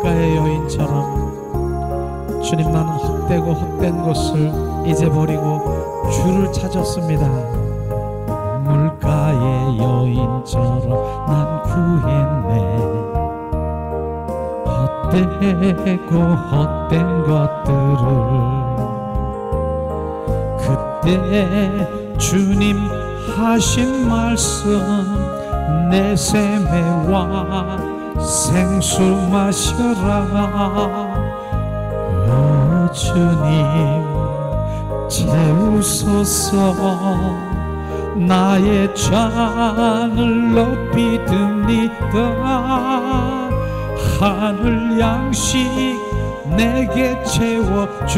우물가의 여인처럼 주님, 나는 헛되고 헛된 것을 잊어버리고 주를 찾았습니다. 우물가의 여인처럼 난 구했네. 헛되고 헛된 것들을. 그때 주님 하신 말씀, 내 샘에 와 생수 마셔라. 오 주님 채우소서. 나의 잔을 높이 듭니다. 하늘 양식 내게 채워주소서.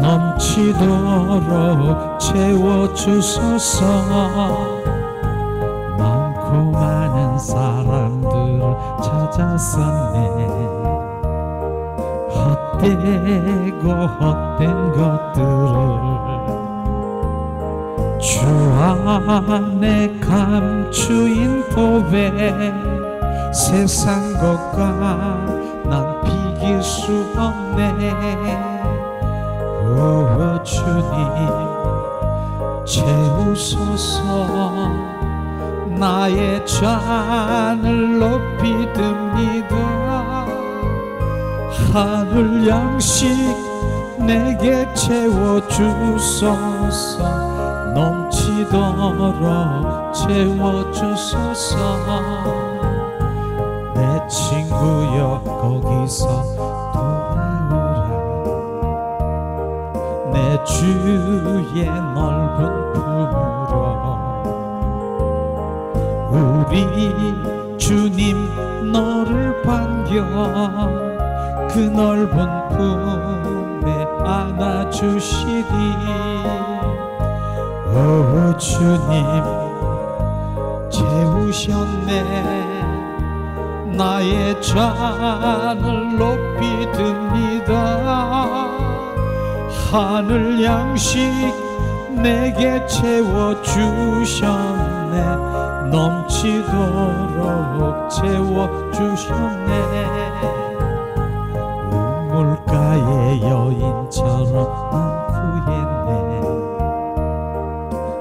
넘치도록 채워주소서. 많고 많은 사람들을 찾았었네. 헛되고 헛된 것들을 주 안에 감추인 보배. 세상 것과 난 비길 수 없네. 오 주님 채우소서. 나의 잔을 높이 듭니다. 하늘 양식 내게 채워주소서. 넘치도록 채워주소서. 내 친구여 거기서 돌아오라. 내 주의 넓은 품으로. 우리 주님 너를 반겨 그 넓은 품에 안아주시리. 오 주님 채우셨네. 나의 잔을 높이 듭니다. 하늘 양식 내게 채워주셨네. 넘치도록 채워주셨네. 우물가의 여인처럼 난 구했네.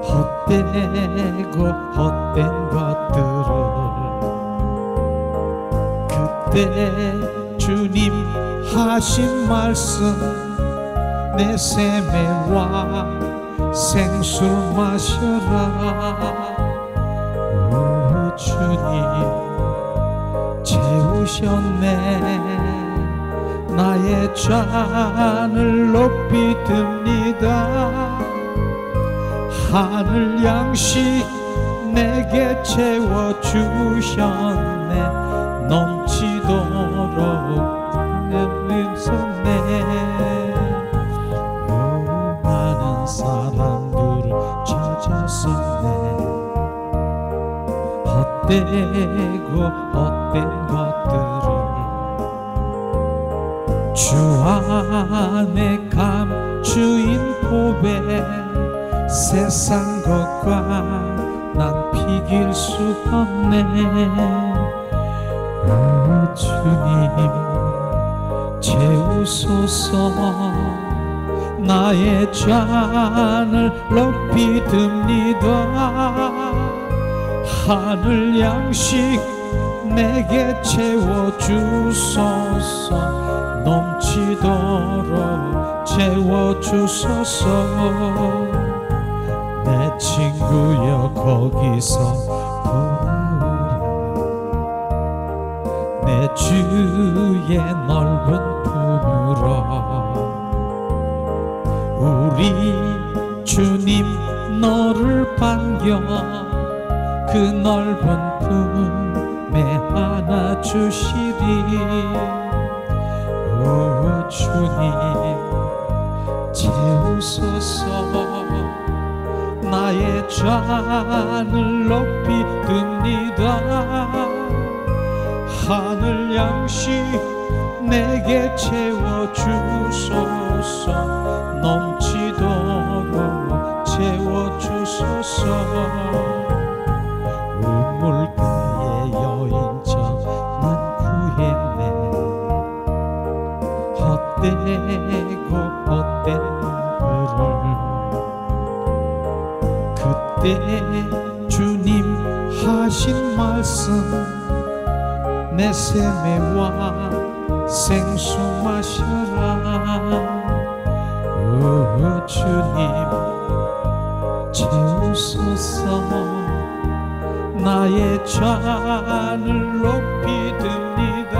헛되고 헛된 것들을. 그때 주님 하신 말씀, 내 샘에 와 생수 마셔라. 오 주님 채우셨네. 나의 잔을 높이 듭니다. 하늘 양식 내게 채워주셨네. 넘치도록 내리셨네. 오 많은 사람들을 찾았었네. 헛되고 헛된 것들을 주 안에 감추인 보배. 세상 것과 난 비길 수 없네. 오 주님 채우소서. 나의 잔을 높이 듭니다. 하늘 양식 내게 채워주소서. 넘치도록 채워주소서. 내 친구여 거기서 돌아오라. 내 주의 넓은 품으로. 우리 주님 너를 반겨 그 넓은 품에 안아주시리. 오 주님 채우소서. 나의 잔을 높이 듭니다. 하늘 양식 내게 채워주소서. 넘치도록 채워주소서. 우물가의 여인처럼 난 그때 주님 하신 말씀 내 샘에와 생수 마셔라. 오 주님 채우소서. 나의 잔을 높이 듭니다.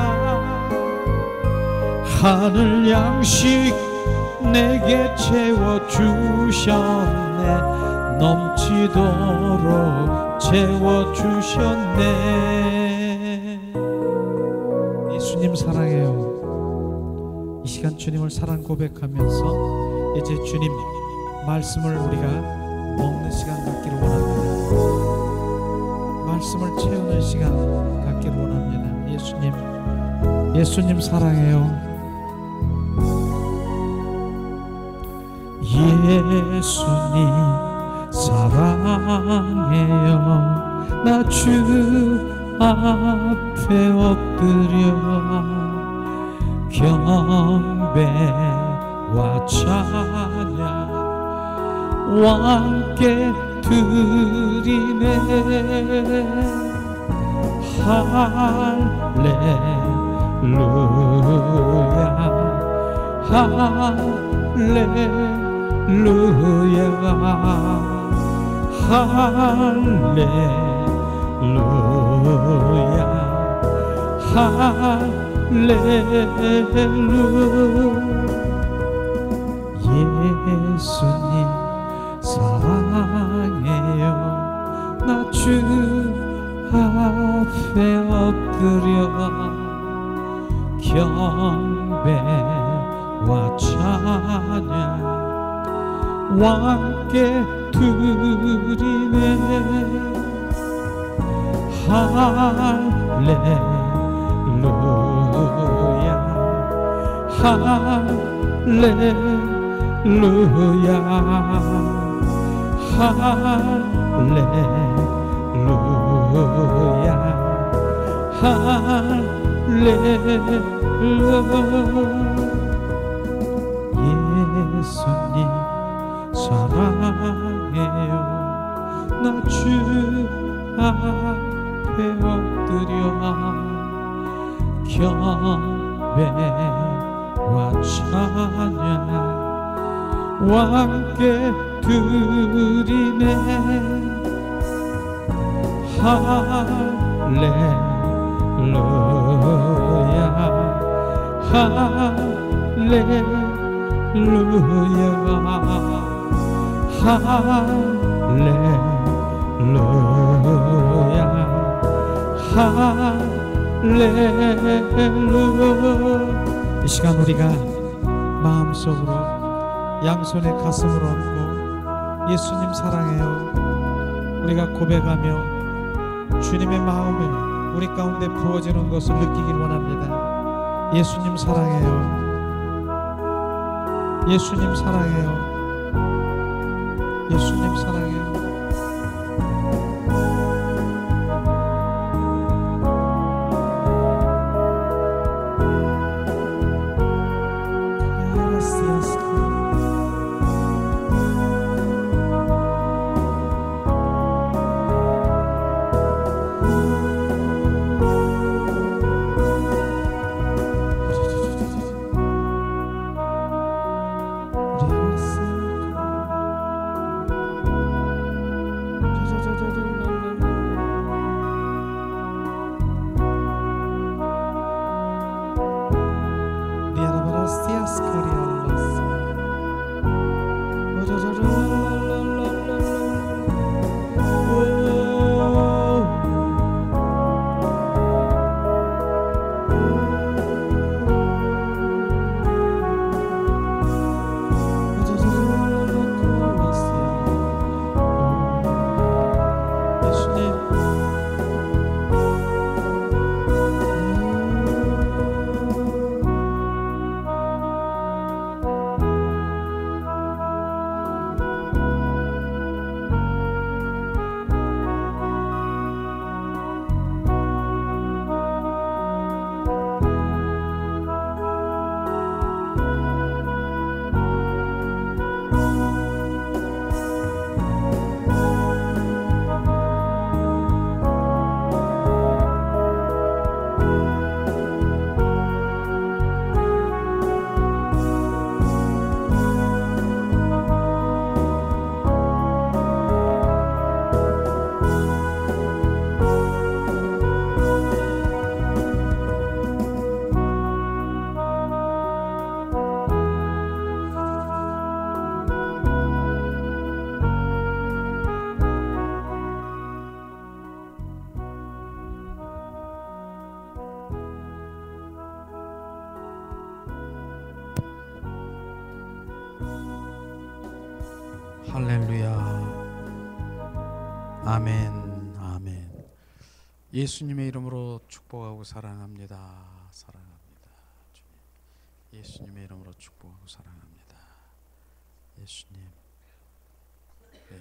하늘 양식 내게 채워주셨네. 넘치도록 채워주셨네. 예수님 사랑해요. 이 시간 주님을 사랑 고백하면서 이제 주님 말씀을 우리가 먹는 시간 갖기를 원합니다. 말씀을 채우는 시간 갖기를 원합니다. 예수님 사랑해요. 예수님 사랑해요. 나 주 앞에 엎드려 경배와 찬양 왕께 드리네. 할렐루야 할렐루야 할렐루야 할렐루야. 예수님 사랑해요. 나 주 앞에 엎드려 경배와 찬양 왕께 드리네. 할렐루야 할렐루야 할렐루야 할렐루야. 예수님 사랑해요. 나 주 앞에 엎드려 경배와 찬양 왕께 드리네. 할렐루야 할렐루야 할렐루야 할렐루야. 이 시간 우리가 마음속으로 양손에 가슴을 얹고 예수님 사랑해요 우리가 고백하며 주님의 마음을 우리 가운데 부어지는 것을 느끼길 원합니다. 예수님 사랑해요. 예수님 사랑해요. 예수님 사랑해요. 할렐루야. 아멘. 아멘. 예수님의 이름으로 축복하고 사랑합니다. 사랑합니다. 주님. 예수님의 이름으로 축복하고 사랑합니다. 예수님. 네.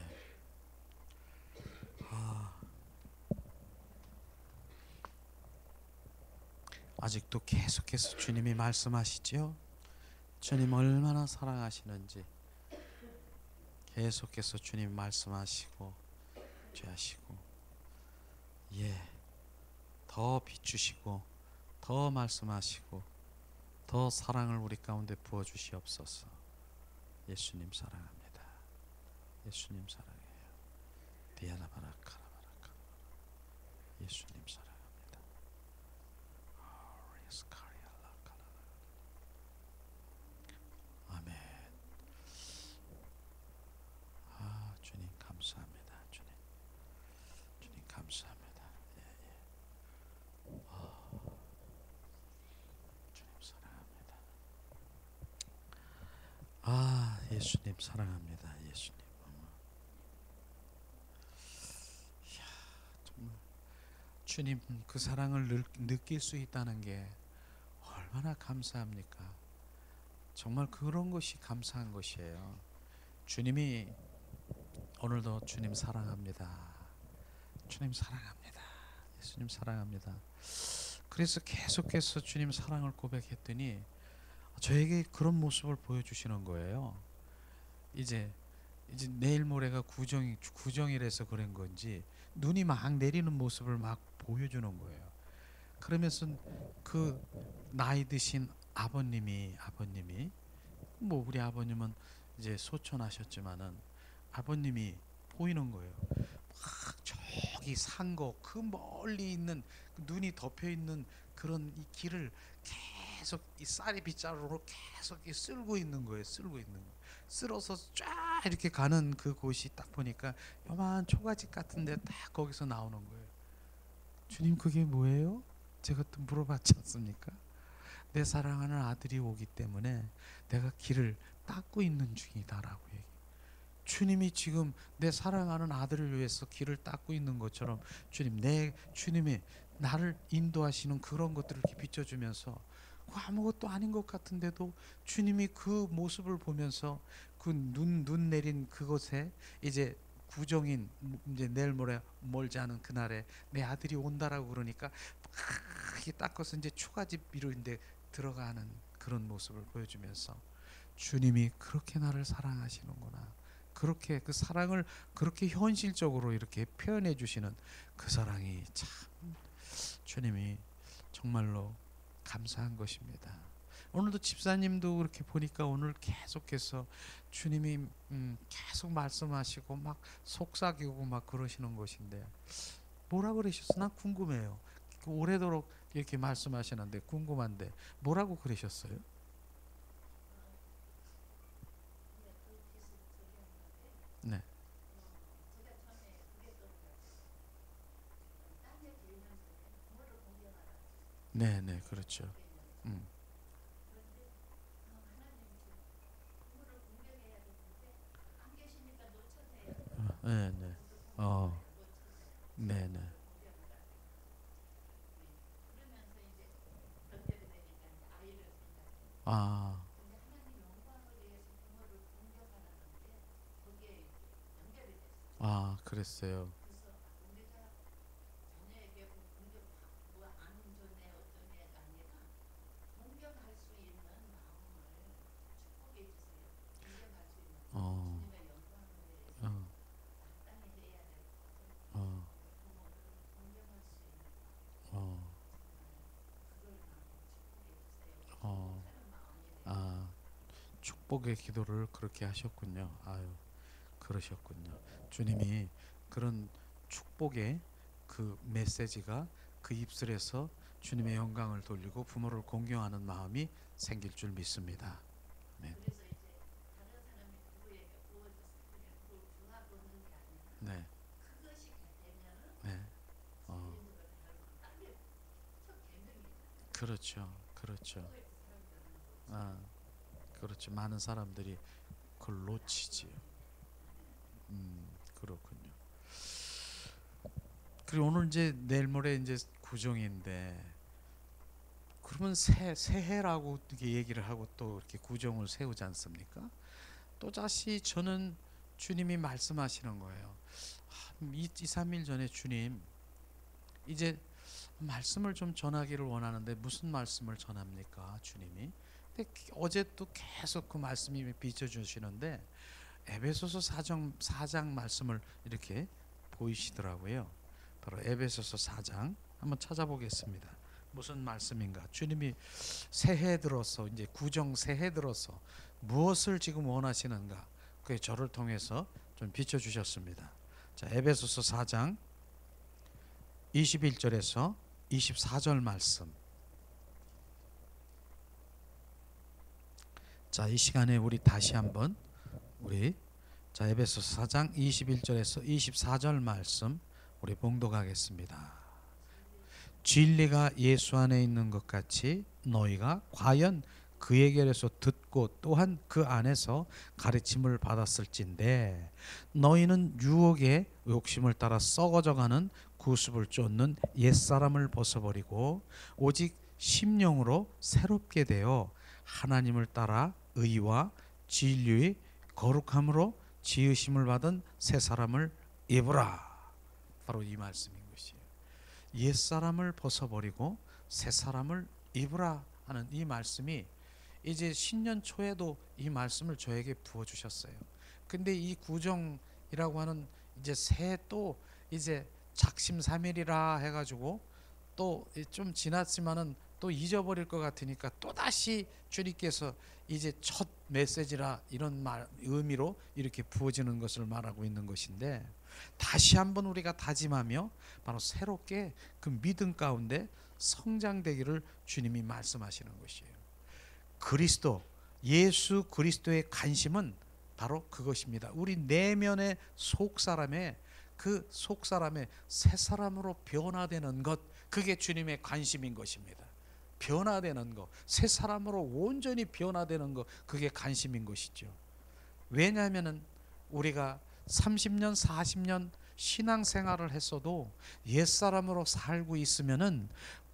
아직도 계속해서 주님이 말씀하시죠. 주님 얼마나 사랑하시는지 계속해서 주님 말씀하시고 죄하시고 더 비추시고 더 말씀하시고 더 사랑을 우리 가운데 부어주시옵소서. 예수님 사랑합니다. 예수님 사랑해요. 디아나바라카라바라카. 예수님 사랑합니다. 아멘. 주님 감사합니다. 주님 감사합니다. 주님 사랑합니다. 예수님 사랑합니다. 예수님. 정말 주님 그 사랑을 느낄 수 있다는 게 얼마나 감사합니까? 정말 그런 것이 감사한 것이에요. 주님이 오늘도 주님 사랑합니다. 주님 사랑합니다. 예수님 사랑합니다. 그래서 계속해서 주님 사랑을 고백했더니 저에게 그런 모습을 보여주시는 거예요. 이제 내일 모레가 구정이라서 그런 건지 눈이 막 내리는 모습을 막 보여주는 거예요. 그러면서 그 나이 드신 아버님이 뭐 우리 아버님은 이제 소천하셨지만은 아버님이 보이는 거예요. 막 저기 산거 그 멀리 있는 눈이 덮여 있는 그런 이 길을 계속 이 쌀이 빗자루로 계속 쓸고 있는 거예요. 쓸어서 쫙 이렇게 가는 그 곳이 딱 보니까 요만 초가집 같은데 딱 거기서 나오는 거예요. 주님 그게 뭐예요? 제가 또 물어봤지 않습니까? 내 사랑하는 아들이 오기 때문에 내가 길을 닦고 있는 중이다라고 얘기해요. 주님이 지금 내 사랑하는 아들을 위해서 길을 닦고 있는 것처럼 주님이 나를 인도하시는 그런 것들을 이렇게 비춰주면서 아무것도 아닌 것 같은데도 주님이 그 모습을 보면서 그 눈 내린 그곳에 이제 구정인 이제 내일 모레 멀지 않은 그날에 내 아들이 온다라고 그러니까 크게 닦아서 이제 초가집 이런데 들어가는 그런 모습을 보여주면서 주님이 그렇게 나를 사랑하시는구나. 그렇게 그 사랑을 그렇게 현실적으로 이렇게 표현해 주시는 그 사랑이 참 주님이 정말로 감사한 것입니다. 오늘도 집사님도 그렇게 보니까 오늘 계속해서 주님이 계속 말씀하시고 막 속삭이고 막 그러시는 것인데 뭐라 그러셨어? 난 궁금해요. 오래도록 이렇게 말씀하시는데 궁금한데 뭐라고 그러셨어요? 네. 네, 네, 그렇죠. 음. 네, 네. 네, 네. 아, 그랬어요. 어, 어, 어, 어, 어, 아, 축복의 기도를 그렇게 하셨군요. 아유, 그러셨군요. 주님이 그런 축복의 그 메시지가 그 입술에서 주님의 영광을 돌리고 부모를 공경하는 마음이 생길 줄 믿습니다. 네. 네. 네. 어, 그렇죠. 그렇죠. 아, 그렇죠. 많은 사람들이 그걸 놓치지요. 그렇군요. 그리고 오늘 이제 내일 모레 이제 구정인데 그러면 새해라고 이렇게 얘기를 하고 또 이렇게 구정을 세우지 않습니까? 또 다시 저는 주님이 말씀하시는 거예요. 2-3일 전에 주님 이제 말씀을 좀 전하기를 원하는데 무슨 말씀을 전합니까 주님이? 근데 어제 또 계속 그 말씀이 비춰주시는데 에베소서 4장 말씀을 이렇게 보이시더라고요. 바로 에베소서 4장 한번 찾아보겠습니다. 무슨 말씀인가? 주님이 새해 들어서 이제 구정 새해 들어서 무엇을 지금 원하시는가? 그게 저를 통해서 좀 비춰주셨습니다. 자, 에베소서 4장 21절에서 24절 말씀. 자, 이 시간에 우리 다시 한번 자, 에베소서 4장 21절에서 24절 말씀 우리 봉독하겠습니다. 진리가 예수 안에 있는 것 같이 너희가 과연 그에게서 듣고 또한 그 안에서 가르침을 받았을진데 너희는 유혹의 욕심을 따라 썩어져가는 구습을 쫓는 옛사람을 벗어버리고 오직 심령으로 새롭게 되어 하나님을 따라 의와 진리의 거룩함으로 지으심을 받은 새 사람을 입으라. 바로 이 말씀인 것이에요. 옛사람을 벗어버리고 새 사람을 입으라 하는 이 말씀이 이제 신년 초에도 이 말씀을 저에게 부어주셨어요. 근데 이 구정이라고 하는 이제 새해 또 이제 작심삼일이라 해가지고 또 좀 지났지만은 또 잊어버릴 것 같으니까 또 다시 주님께서 이제 첫 메시지라 이런 의미로 이렇게 부어지는 것을 말하고 있는 것인데 다시 한번 우리가 다짐하며 바로 새롭게 그 믿음 가운데 성장되기를 주님이 말씀하시는 것이에요. 그리스도 예수 그리스도의 관심은 바로 그것입니다. 우리 내면의 속사람의 그 속사람의 새 사람으로 변화되는 것, 그게 주님의 관심인 것입니다. 변화되는 것, 새 사람으로 온전히 변화되는 것, 그게 관심인 것이죠. 왜냐하면 우리가 30년 40년 신앙생활을 했어도 옛사람으로 살고 있으면은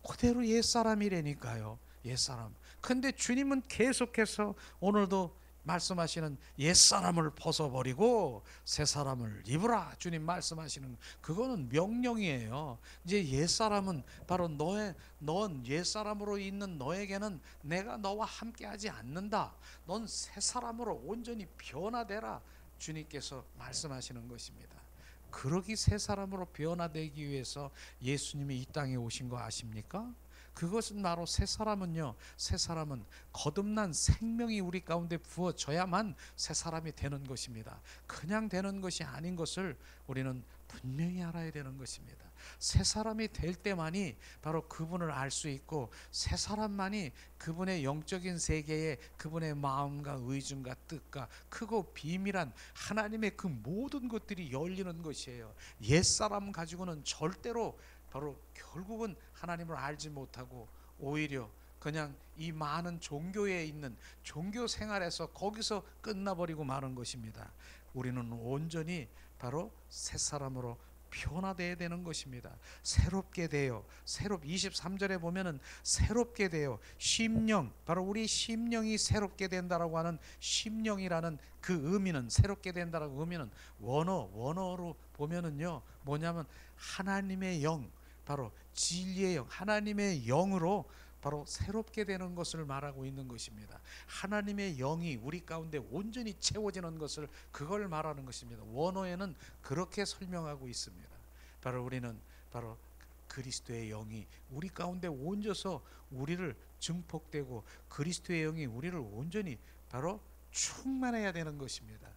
그대로 옛사람이라니까요. 옛사람. 근데 주님은 계속해서 오늘도 말씀하시는 옛사람을 벗어버리고 새사람을 입으라. 주님 말씀하시는 그거는 명령이에요. 이제 옛사람은 바로 넌 옛사람으로 있는 너에게는 내가 너와 함께하지 않는다. 넌 새사람으로 온전히 변화되라. 주님께서 말씀하시는 것입니다. 그러기 새사람으로 변화되기 위해서 예수님이 이 땅에 오신 거 아십니까? 그것은 바로 새사람은 거듭난 생명이 우리 가운데 부어져야만 새사람이 되는 것입니다. 그냥 되는 것이 아닌 것을 우리는 분명히 알아야 되는 것입니다. 새사람이 될 때만이 바로 그분을 알 수 있고 새사람만이 그분의 영적인 세계에 그분의 마음과 의중과 뜻과 크고 비밀한 하나님의 그 모든 것들이 열리는 것이에요. 옛사람 가지고는 절대로 바로 결국은 하나님을 알지 못하고 오히려 그냥 이 많은 종교에 있는 종교 생활에서 거기서 끝나버리고 마는 것입니다. 우리는 온전히 바로 새 사람으로 변화되어야 되는 것입니다. 새롭게 되어 23절에 보면은 새롭게 되어 심령, 바로 우리 심령이 새롭게 된다라고 하는 심령이라는 그 의미는, 새롭게 된다라고 의미는 원어로 보면은요 뭐냐면 하나님의 영, 바로 진리의 영, 하나님의 영으로 바로 새롭게 되는 것을 말하고 있는 것입니다. 하나님의 영이 우리 가운데 온전히 채워지는 것을, 그걸 말하는 것입니다. 원어에는 그렇게 설명하고 있습니다. 바로 우리는 바로 그리스도의 영이 우리 가운데 얹어서 우리를 증폭되고 그리스도의 영이 우리를 온전히 바로 충만해야 되는 것입니다.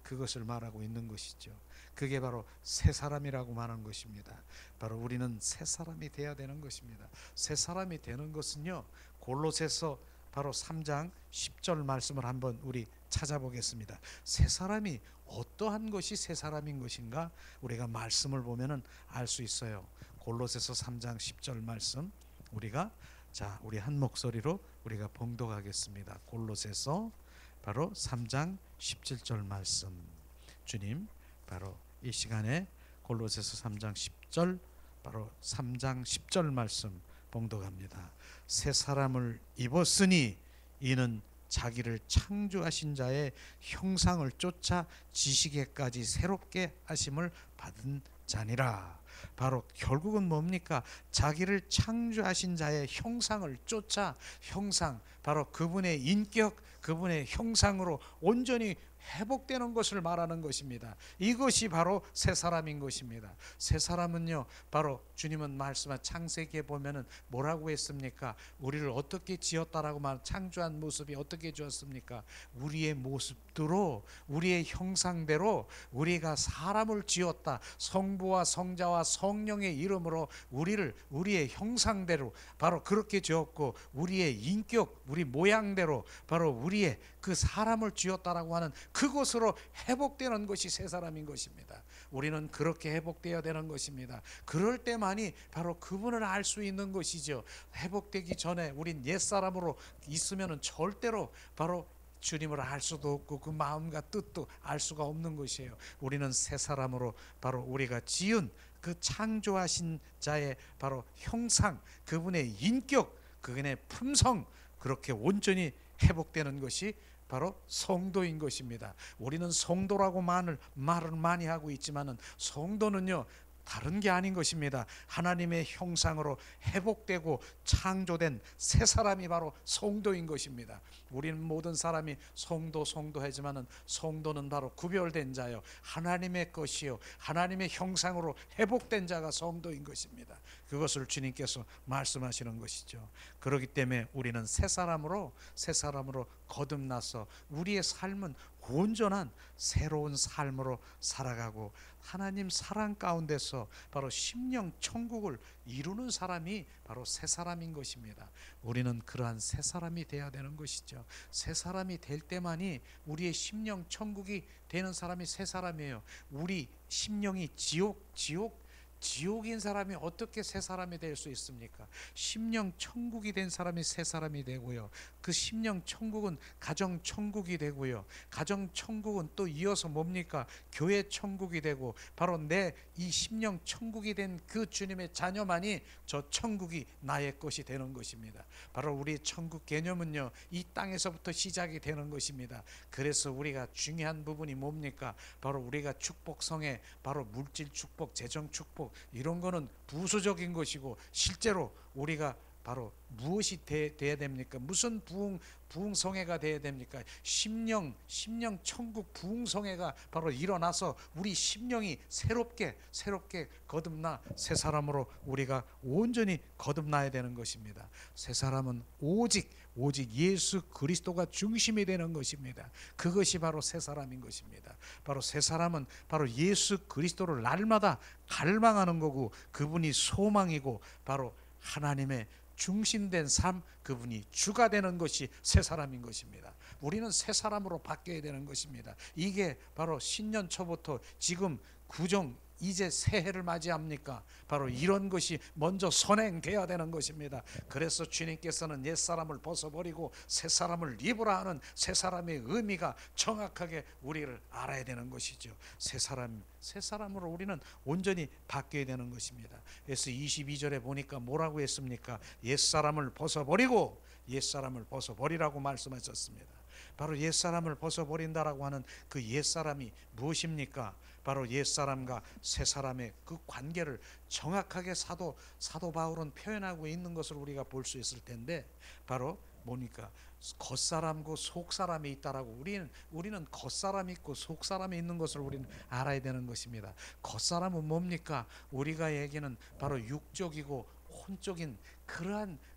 그것을 말하고 있는 것이죠. 그게 바로 새 사람이라고 말하는 것입니다. 바로 우리는 새 사람이 되어야 되는 것입니다. 새 사람이 되는 것은요, 골로새서 바로 3장 10절 말씀을 한번 우리 찾아보겠습니다. 새 사람이 어떠한 것이 새 사람인 것인가 우리가 말씀을 보면은 알 수 있어요. 골로새서 3장 10절 말씀 우리 한 목소리로 우리가 봉독하겠습니다. 골로새서 바로 3장 17절 말씀. 주님 바로 이 시간에 골로새서 3장 10절, 바로 3장 10절 말씀 봉독합니다. 새 사람을 입었으니 이는 자기를 창조하신 자의 형상을 쫓아 지식에까지 새롭게 하심을 받은 자니라. 바로 결국은 뭡니까? 자기를 창조하신 자의 형상을 쫓아, 형상, 바로 그분의 인격, 그분의 형상으로 온전히 회복되는 것을 말하는 것입니다. 이것이 바로 새 사람인 것입니다. 새 사람은요, 바로 주님은 말씀한 창세기에 보면은 뭐라고 했습니까? 우리를 어떻게 지었다라고 창조한 모습이 어떻게 지었습니까? 우리의 모습대로, 우리의 형상대로 우리가 사람을 지었다. 성부와 성자와 성령의 이름으로 우리의 형상대로 바로 그렇게 지었고, 우리의 인격, 우리 모양대로 바로 우리의 그 사람을 지었다라고 하는 그것으로 회복되는 것이 새 사람인 것입니다. 우리는 그렇게 회복되어야 되는 것입니다. 그럴 때만이 바로 그분을 알 수 있는 것이죠. 회복되기 전에 우린 옛사람으로 있으면 절대로 바로 주님을 알 수도 없고 그 마음과 뜻도 알 수가 없는 것이에요. 우리는 새 사람으로 바로 우리가 지은 그 창조하신 자의 바로 형상, 그분의 인격, 그분의 품성, 그렇게 온전히 회복되는 것이 바로 성도인 것입니다. 우리는 성도라고 말을 많이 하고 있지만은 성도는요, 다른 게 아닌 것입니다. 하나님의 형상으로 회복되고 창조된 새 사람이 바로 성도인 것입니다. 우리는 모든 사람이 성도하지만은 성도는 바로 구별된 자요, 하나님의 것이요, 하나님의 형상으로 회복된 자가 성도인 것입니다. 그것을 주님께서 말씀하시는 것이죠. 그렇기 때문에 우리는 새 사람으로 거듭나서 우리의 삶은 온전한 새로운 삶으로 살아가고 하나님 사랑 가운데서 바로 심령 천국을 이루는 사람이 바로 새 사람인 것입니다. 우리는 그러한 새 사람이 되어야 되는 것이죠. 새 사람이 될 때만이 우리의 심령 천국이 되는 사람이 새 사람이에요. 우리 심령이 지옥인 사람이 어떻게 새 사람이 될 수 있습니까? 심령 천국이 된 사람이 새 사람이 되고요, 그 심령 천국은 가정 천국이 되고요, 가정 천국은 또 이어서 뭡니까? 교회 천국이 되고, 바로 내 이 심령 천국이 된 그 주님의 자녀만이 저 천국이 나의 것이 되는 것입니다. 바로 우리 천국 개념은요, 이 땅에서부터 시작이 되는 것입니다. 그래서 우리가 중요한 부분이 뭡니까? 바로 우리가 축복성에 바로 물질 축복, 재정 축복, 이런 거는 부수적인 것이고, 실제로 우리가 바로 무엇이 돼야 됩니까? 무슨 부흥성회가 돼야 됩니까? 심령 천국 부흥성회가 바로 일어나서 우리 심령이 새롭게 거듭나 새 사람으로 우리가 온전히 거듭나야 되는 것입니다. 새 사람은 오직 예수 그리스도가 중심이 되는 것입니다. 그것이 바로 새 사람인 것입니다. 바로 새 사람은 바로 예수 그리스도를 날마다 갈망하는 거고, 그분이 소망이고, 바로 하나님의 중심된 삶, 그분이 주가 되는 것이 새 사람인 것입니다. 우리는 새 사람으로 바뀌어야 되는 것입니다. 이게 바로 신년 초부터 지금 구정 이제 새해를 맞이합니까? 바로 이런 것이 먼저 선행되어야 되는 것입니다. 그래서 주님께서는 옛사람을 벗어버리고 새사람을 입으라 하는 새 사람의 의미가 정확하게 우리를 알아야 되는 것이죠. 새 사람으로 우리는 온전히 바뀌어야 되는 것입니다. 그래서 22절에 보니까 뭐라고 했습니까? 옛사람을 벗어버리라고 말씀하셨습니다. 바로 옛사람을 벗어버린다라고 하는 그 옛사람이 무엇입니까? 바로 옛사람과 새사람의 그 관계를 정확하게 사도 바울은 표현하고 있는 것을 우리가 볼 수 있을 텐데, 바로 뭡니까? 겉사람과 속사람이 있다라고. 우리는 겉사람이 있고 속사람이 있는 것을 우리는 알아야 되는 것입니다. 겉사람은 뭡니까? 우리가 얘기는 바로 육적이고 혼적인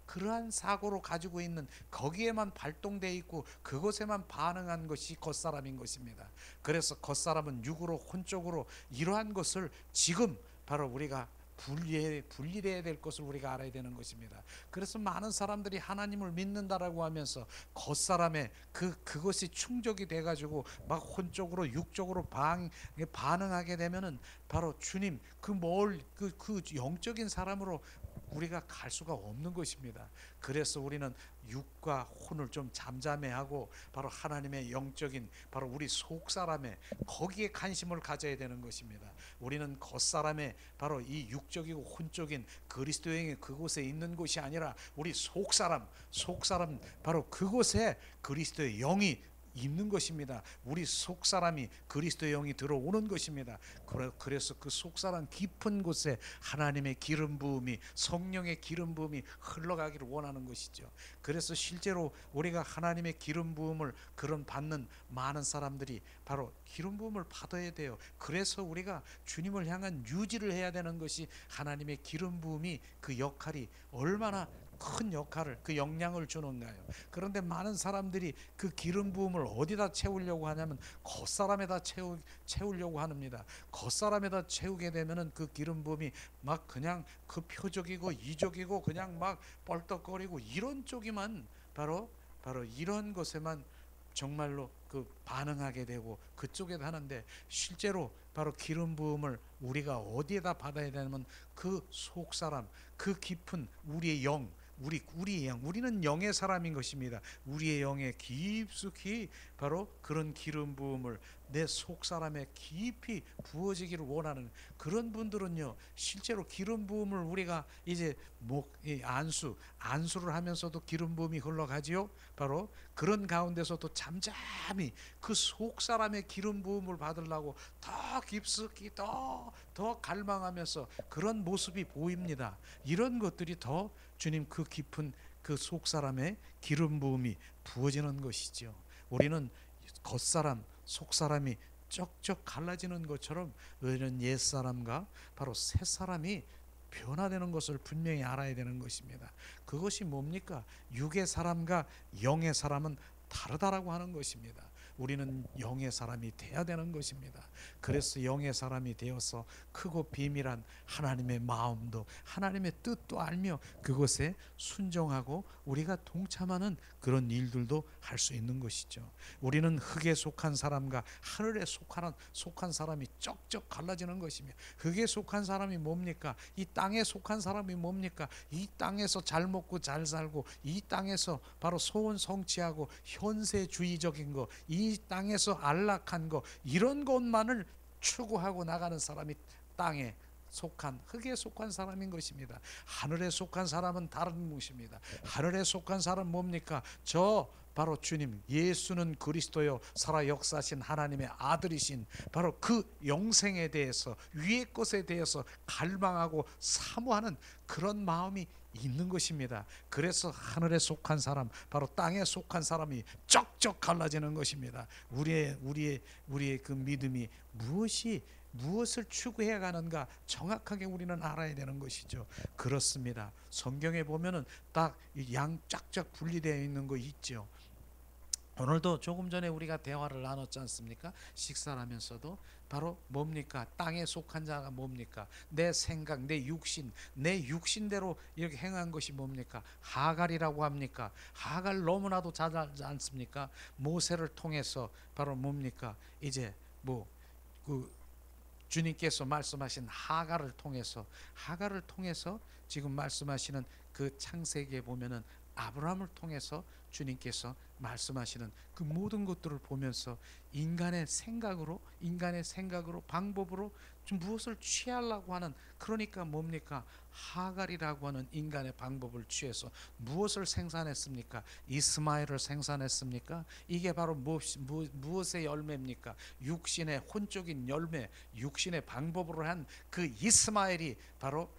그러한 사고로 가지고 있는, 거기에만 발동되어 있고 그것에만 반응한 것이 겉사람인 것입니다. 그래서 겉사람은 육으로 혼적으로 이러한 것을 지금 바로 우리가 분리돼야 될 것을 우리가 알아야 되는 것입니다. 그래서 많은 사람들이 하나님을 믿는다라고 하면서 겉사람에 그것이 충족이 돼가지고 막 혼적으로 육적으로 반응하게 되면은 바로 주님 그 영적인 사람으로 우리가 갈 수가 없는 것입니다. 그래서 우리는 육과 혼을 좀 잠잠해하고 바로 하나님의 영적인 바로 우리 속사람의 거기에 관심을 가져야 되는 것입니다. 우리는 겉사람의 바로 이 육적이고 혼적인 그리스도의 그곳에 있는 곳이 아니라 우리 속사람 바로 그곳에 그리스도의 영이 있는 것입니다. 우리 속사람이 그리스도의 영이 들어오는 것입니다. 그래서 그 속사람 깊은 곳에 하나님의 기름 부음이 성령의 기름 부음이 흘러가기를 원하는 것이죠. 그래서 실제로 우리가 하나님의 기름 부음을 그런 받는 많은 사람들이 바로 기름 부음을 받아야 돼요. 그래서 우리가 주님을 향한 유지를 해야 되는 것이 하나님의 기름 부음이 그 역할이 얼마나 큰 역할을 그 영향을 주는가요? 그런데 많은 사람들이 그 기름 부음을 어디다 채우려고 하냐면 겉사람에다 채우려고 합니다. 겉사람에다 채우게 되면은 그 기름 부음이 막 그냥 그 표적이고 이적이고 그냥 막 뻘떡거리고 이런 쪽이만 바로 이런 것에만 정말로 그 반응하게 되고 그쪽에 하는데 실제로 바로 기름 부음을 우리가 어디에다 받아야 되냐면 그 속사람 그 깊은 우리의 영 우리의 영, 우리는 영의 사람인 것입니다. 우리의 영에 깊숙이 바로 그런 기름 부음을 내 속사람에 깊이 부어지기를 원하는 그런 분들은요, 실제로 기름 부음을 우리가 이제 안수를 하면서도 기름 부음이 흘러가지요. 바로 그런 가운데서도 잠잠히 그 속사람의 기름 부음을 받으려고 더 깊숙이 더 갈망하면서 그런 모습이 보입니다. 이런 것들이 더 주님 그 깊은 그 속사람의 기름 부음이 부어지는 것이죠. 우리는 겉사람 속사람이 쩍쩍 갈라지는 것처럼 우리는 옛사람과 바로 새사람이 변화되는 것을 분명히 알아야 되는 것입니다. 그것이 뭡니까? 육의 사람과 영의 사람은 다르다라고 하는 것입니다. 우리는 영의 사람이 돼야 되는 것입니다. 그래서 영의 사람이 되어서 크고 비밀한 하나님의 마음도 하나님의 뜻도 알며 그것에 순종하고 우리가 동참하는 그런 일들도 할 수 있는 것이죠. 우리는 흙에 속한 사람과 하늘에 속한 사람이 쩍쩍 갈라지는 것이며 흙에 속한 사람이 뭡니까? 이 땅에 속한 사람이 뭡니까? 이 땅에서 잘 먹고 잘 살고 이 땅에서 바로 소원 성취하고 현세주의적인 거, 이 땅에서 안락한 거 이런 것만을 추구하고 나가는 사람이 땅에 속한 흙에 속한 사람인 것입니다. 하늘에 속한 사람은 다른 것입니다. 하늘에 속한 사람은 뭡니까? 저 바로 주님 예수는 그리스도요 살아 역사하신 하나님의 아들이신 바로 그 영생에 대해서 위의 것에 대해서 갈망하고 사모하는 그런 마음이 있는 것입니다. 그래서 하늘에 속한 사람 바로 땅에 속한 사람이 쩍쩍 갈라지는 것입니다. 우리의 그 믿음이 무엇을 추구해 가는가 정확하게 우리는 알아야 되는 것이죠. 그렇습니다. 성경에 보면은 딱 양 쫙쫙 분리되어 있는 거 있죠. 오늘도 조금 전에 우리가 대화를 나눴지 않습니까? 식사를 하면서도 바로 뭡니까? 땅에 속한 자가 뭡니까? 내 생각, 내 육신대로 이렇게 행한 것이 뭡니까? 하갈이라고 합니까? 하갈 너무나도 잘 알지 않습니까? 모세를 통해서 바로 뭡니까? 이제 주님께서 말씀하신 하갈을 통해서 지금 말씀하시는 그 창세기에 보면은 아브라함을 통해서 주님께서 말씀하시는 그 모든 것들을 보면서 인간의 생각으로 방법으로 좀 무엇을 취하려고 하는 그러니까 뭡니까? 하갈이라고 하는 인간의 방법을 취해서 무엇을 생산했습니까? 이스마엘을 생산했습니까? 이게 바로 무엇의 열매입니까? 육신의 혼적인 열매, 육신의 방법으로 한 그 이스마엘이 바로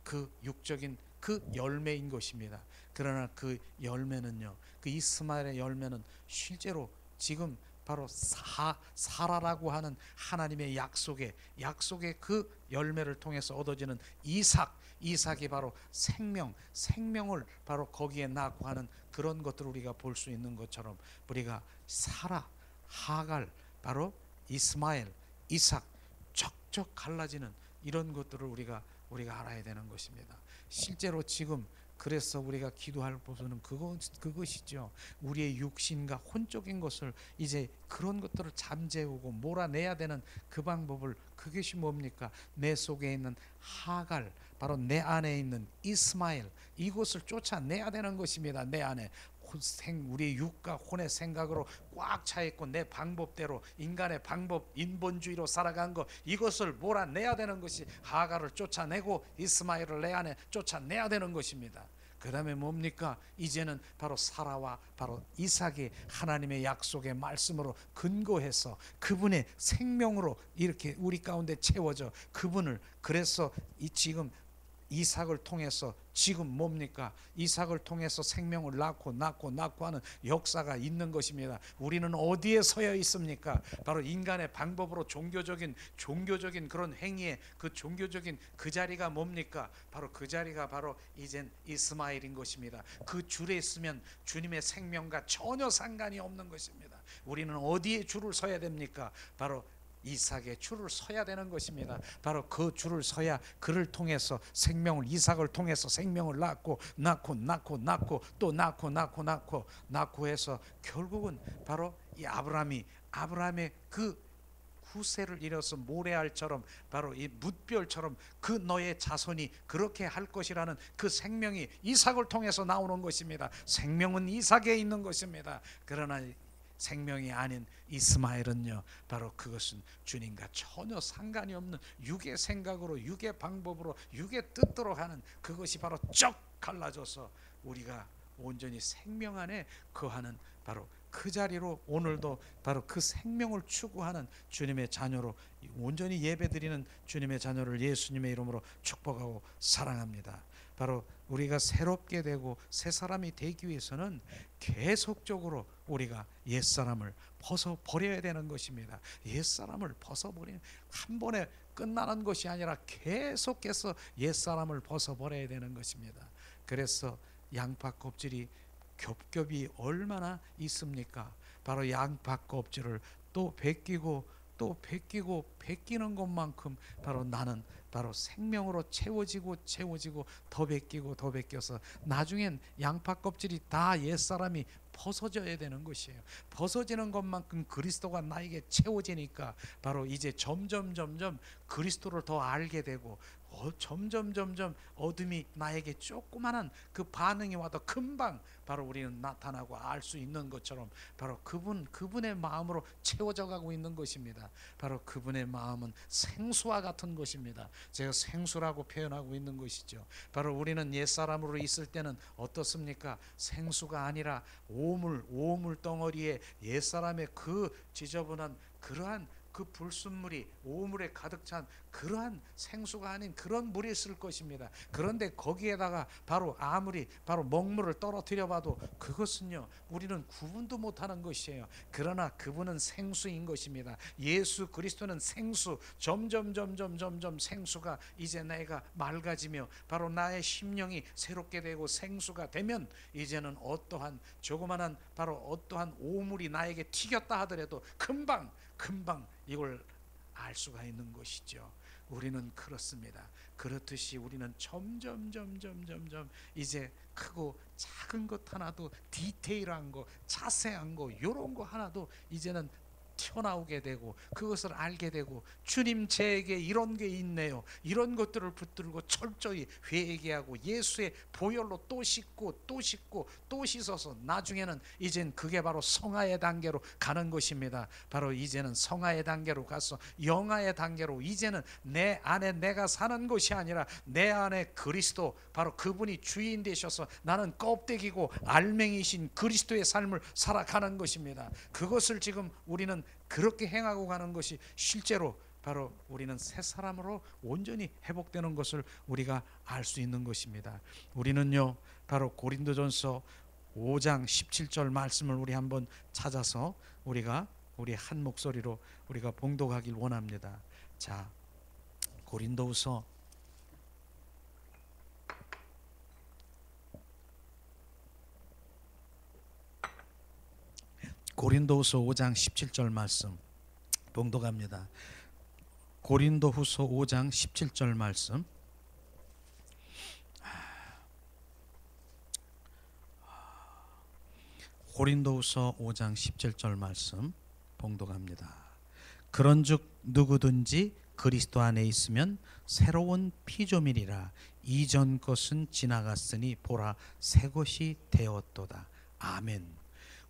그 육적인 그 열매인 것입니다. 그러나 그 열매는요, 그 이스마엘의 열매는 실제로 지금 바로 사라라고 하는 하나님의 약속의 그 열매를 통해서 얻어지는 이삭이 바로 생명을 바로 거기에 낳고 하는 그런 것들을 우리가 볼 수 있는 것처럼 우리가 사라, 하갈, 바로 이스마엘, 이삭 쩍쩍 갈라지는 이런 것들을 우리가 알아야 되는 것입니다. 실제로 지금 그래서 우리가 기도할 부분은 그것이죠. 우리의 육신과 혼적인 것을 이제 그런 것들을 잠재우고 몰아내야 되는 그 방법을 그것이 뭡니까? 내 속에 있는 하갈 바로 내 안에 있는 이스마엘, 이것을 쫓아내야 되는 것입니다. 내 안에 우리 육과 혼의 생각으로 꽉 차 있고 내 방법대로 인간의 방법, 인본주의로 살아간 것, 이것을 몰아내야 되는 것이, 하갈을 쫓아내고 이스마엘을 내 안에 쫓아내야 되는 것입니다. 그 다음에 뭡니까? 이제는 바로 사라와 바로 이삭이 하나님의 약속의 말씀으로 근거해서 그분의 생명으로 이렇게 우리 가운데 채워져 그분을, 그래서 지금 이삭을 통해서 지금 뭡니까? 이삭을 통해서 생명을 낳고 하는 역사가 있는 것입니다. 우리는 어디에 서여 있습니까? 바로 인간의 방법으로 종교적인 그런 행위에 그 종교적인 그 자리가 뭡니까? 바로 그 자리가 바로 이젠 이스마엘인 것입니다. 그 줄에 있으면 주님의 생명과 전혀 상관이 없는 것입니다. 우리는 어디에 줄을 서야 됩니까? 바로 이삭의 줄을 서야 되는 것입니다. 바로 그 줄을 서야 그를 통해서 생명을, 이삭을 통해서 생명을 낳고 또 낳고 해서 결국은 바로 이 아브라함의 그 후세를 이뤄서 모래알처럼 바로 이 뭇별처럼 그 너의 자손이 그렇게 할 것이라는 그 생명이 이삭을 통해서 나오는 것입니다. 생명은 이삭에 있는 것입니다. 그러나 생명이 아닌 이스마엘은요, 바로 그것은 주님과 전혀 상관이 없는 육의 생각으로, 육의 방법으로, 육의 뜻대로 하는 그것이 바로 쩍 갈라져서 우리가 온전히 생명 안에 거하는 바로 그 자리로 오늘도 바로 그 생명을 추구하는 주님의 자녀로 온전히 예배드리는 주님의 자녀를 예수님의 이름으로 축복하고 사랑합니다. 바로 우리가 새롭게 되고 새 사람이 되기 위해서는 계속적으로 우리가 옛사람을 벗어버려야 되는 것입니다. 옛사람을 벗어버리는, 한 번에 끝나는 것이 아니라 계속해서 옛사람을 벗어버려야 되는 것입니다. 그래서 양파 껍질이 겹겹이 얼마나 있습니까? 바로 양파 껍질을 또 벗기고 벗기는 것만큼 바로 나는 바로 생명으로 채워지고 더 벗겨서 나중엔 양파 껍질이 다 옛사람이 벗어져야 되는 것이에요. 벗어지는 것만큼 그리스도가 나에게 채워지니까 바로 이제 점점 그리스도를 더 알게 되고 점점 어둠이 나에게 조그마한 그 반응이 와도 금방 바로 우리는 나타나고 알 수 있는 것처럼 바로 그분의 마음으로 채워져 가고 있는 것입니다. 바로 그분의 마음은 생수와 같은 것입니다. 제가 생수라고 표현하고 있는 것이죠. 바로 우리는 옛사람으로 있을 때는 어떻습니까? 생수가 아니라 오물 덩어리에 옛사람의 그 지저분한 그러한 그 불순물이 오물에 가득 찬 그러한 생수가 아닌 그런 물이 있을 것입니다. 그런데 거기에다가 바로 아무리 바로 먹물을 떨어뜨려 봐도 그것은요, 우리는 구분도 못하는 것이에요. 그러나 그분은 생수인 것입니다. 예수 그리스도는 생수, 점점 생수가 이제 내가 맑아지며 바로 나의 심령이 새롭게 되고 생수가 되면 이제는 어떠한 조그만한 바로 어떠한 오물이 나에게 튀겼다 하더라도 금방 이걸 알 수가 있는 것이죠. 우리는 그렇습니다. 그렇듯이 우리는 점점 이제 크고 작은 것 하나도, 디테일한 거, 자세한 거, 이런 거 하나도 이제는 튀어나오게 되고 그것을 알게 되고, 주님 제게 이런 게 있네요, 이런 것들을 붙들고 철저히 회개하고 예수의 보혈로 또 씻고 또 씻어서 나중에는 이젠 그게 바로 성화의 단계로 가는 것입니다. 바로 이제는 성화의 단계로 가서 영화의 단계로, 이제는 내 안에 내가 사는 것이 아니라 내 안에 그리스도, 바로 그분이 주인 되셔서 나는 껍데기고 알맹이신 그리스도의 삶을 살아가는 것입니다. 그것을 지금 우리는 그렇게 행하고 가는 것이 실제로 바로 우리는 새 사람으로 온전히 회복되는 것을 우리가 알 수 있는 것입니다. 우리는요, 바로 고린도전서 5장 17절 말씀을 우리 한번 찾아서 우리 한 목소리로 우리가 봉독하길 원합니다. 자, 고린도후서 5장 17절 말씀 봉독합니다. 고린도후서 5장 17절 말씀. 고린도후서 5장 17절 말씀 봉독합니다. 그런즉 누구든지 그리스도 안에 있으면 새로운 피조물이라. 이전 것은 지나갔으니 보라 새 것이 되었도다. 아멘.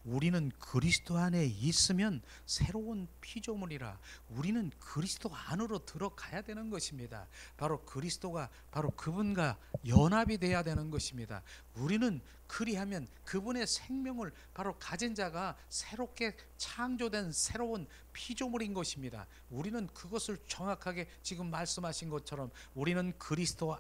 우리는 그리스도 안에 있으면 새로운 피조물이라. 우리는 그리스도 안으로 들어가야 되는 것입니다. 바로 그리스도가 바로 그분과 연합이 돼야 되는 것입니다. 우리는 그리하면 그분의 생명을 바로 가진 자가 새롭게 창조된 새로운 피조물인 것입니다. 우리는 그것을 정확하게 지금 말씀하신 것처럼 우리는 그리스도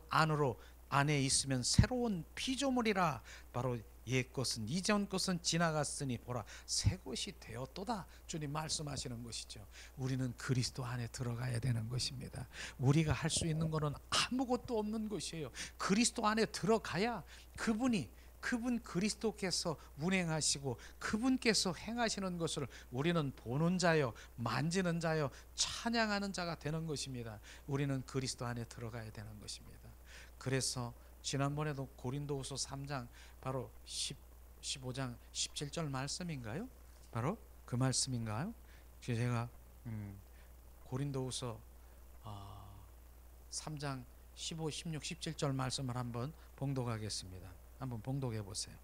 안에 있으면 새로운 피조물이라. 바로 옛 것은 이전 것은 지나갔으니 보라 새 것이 되었도다. 주님 말씀하시는 것이죠. 우리는 그리스도 안에 들어가야 되는 것입니다. 우리가 할 수 있는 것은 아무것도 없는 것이에요. 그리스도 안에 들어가야 그분 그리스도께서 운행하시고 그분께서 행하시는 것을 우리는 보는 자요, 만지는 자요, 찬양하는 자가 되는 것입니다. 우리는 그리스도 안에 들어가야 되는 것입니다. 그래서 지난번에도 고린도후서 3장 바로 15장 17절 말씀인가요? 바로 그 말씀인가요? 제가 고린도후서 3장 15, 16, 17절 말씀을 한번 봉독하겠습니다. 한번 봉독해 보세요.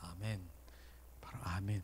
아멘. 바로 아멘.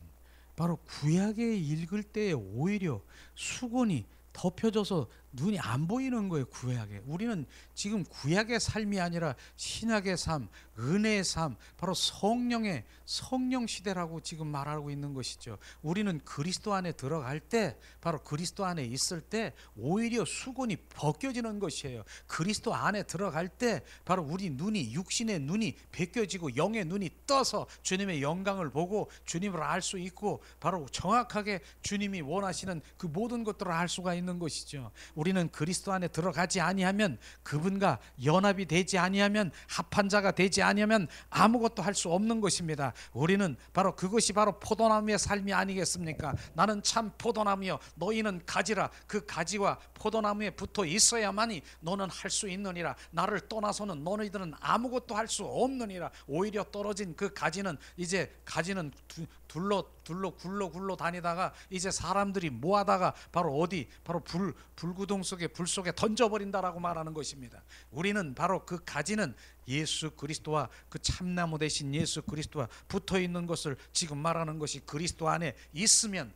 바로 구약에 읽을 때 오히려 수건이 덮여져서 눈이 안 보이는 거예요. 구약에. 우리는 지금 구약의 삶이 아니라 신약의 삶, 은혜의 삶, 바로 성령 시대라고 지금 말하고 있는 것이죠. 우리는 그리스도 안에 들어갈 때, 바로 그리스도 안에 있을 때 오히려 수건이 벗겨지는 것이에요. 그리스도 안에 들어갈 때 바로 우리 눈이, 육신의 눈이 벗겨지고 영의 눈이 떠서 주님의 영광을 보고 주님을 알 수 있고 바로 정확하게 주님이 원하시는 그 모든 것들을 알 수가 있는 것이죠. 우리는 그리스도 안에 들어가지 아니하면, 그분과 연합이 되지 아니하면, 합한 자가 되지 아니하면 아무것도 할 수 없는 것입니다. 우리는 바로 그것이 바로 포도나무의 삶이 아니겠습니까? 나는 참 포도나무여 너희는 가지라. 그 가지와 포도나무에 붙어 있어야만이 너는 할 수 있느니라. 나를 떠나서는 너희들은 아무것도 할 수 없느니라. 오히려 떨어진 그 가지는 둘러 굴러 다니다가 이제 사람들이 모아다가 바로 어디, 바로 불구동 속에, 불 속에 던져버린다라고 말하는 것입니다. 우리는 바로 그 가지는 예수 그리스도와 그 참나무 대신 예수 그리스도와 붙어 있는 것을 지금 말하는 것이, 그리스도 안에 있으면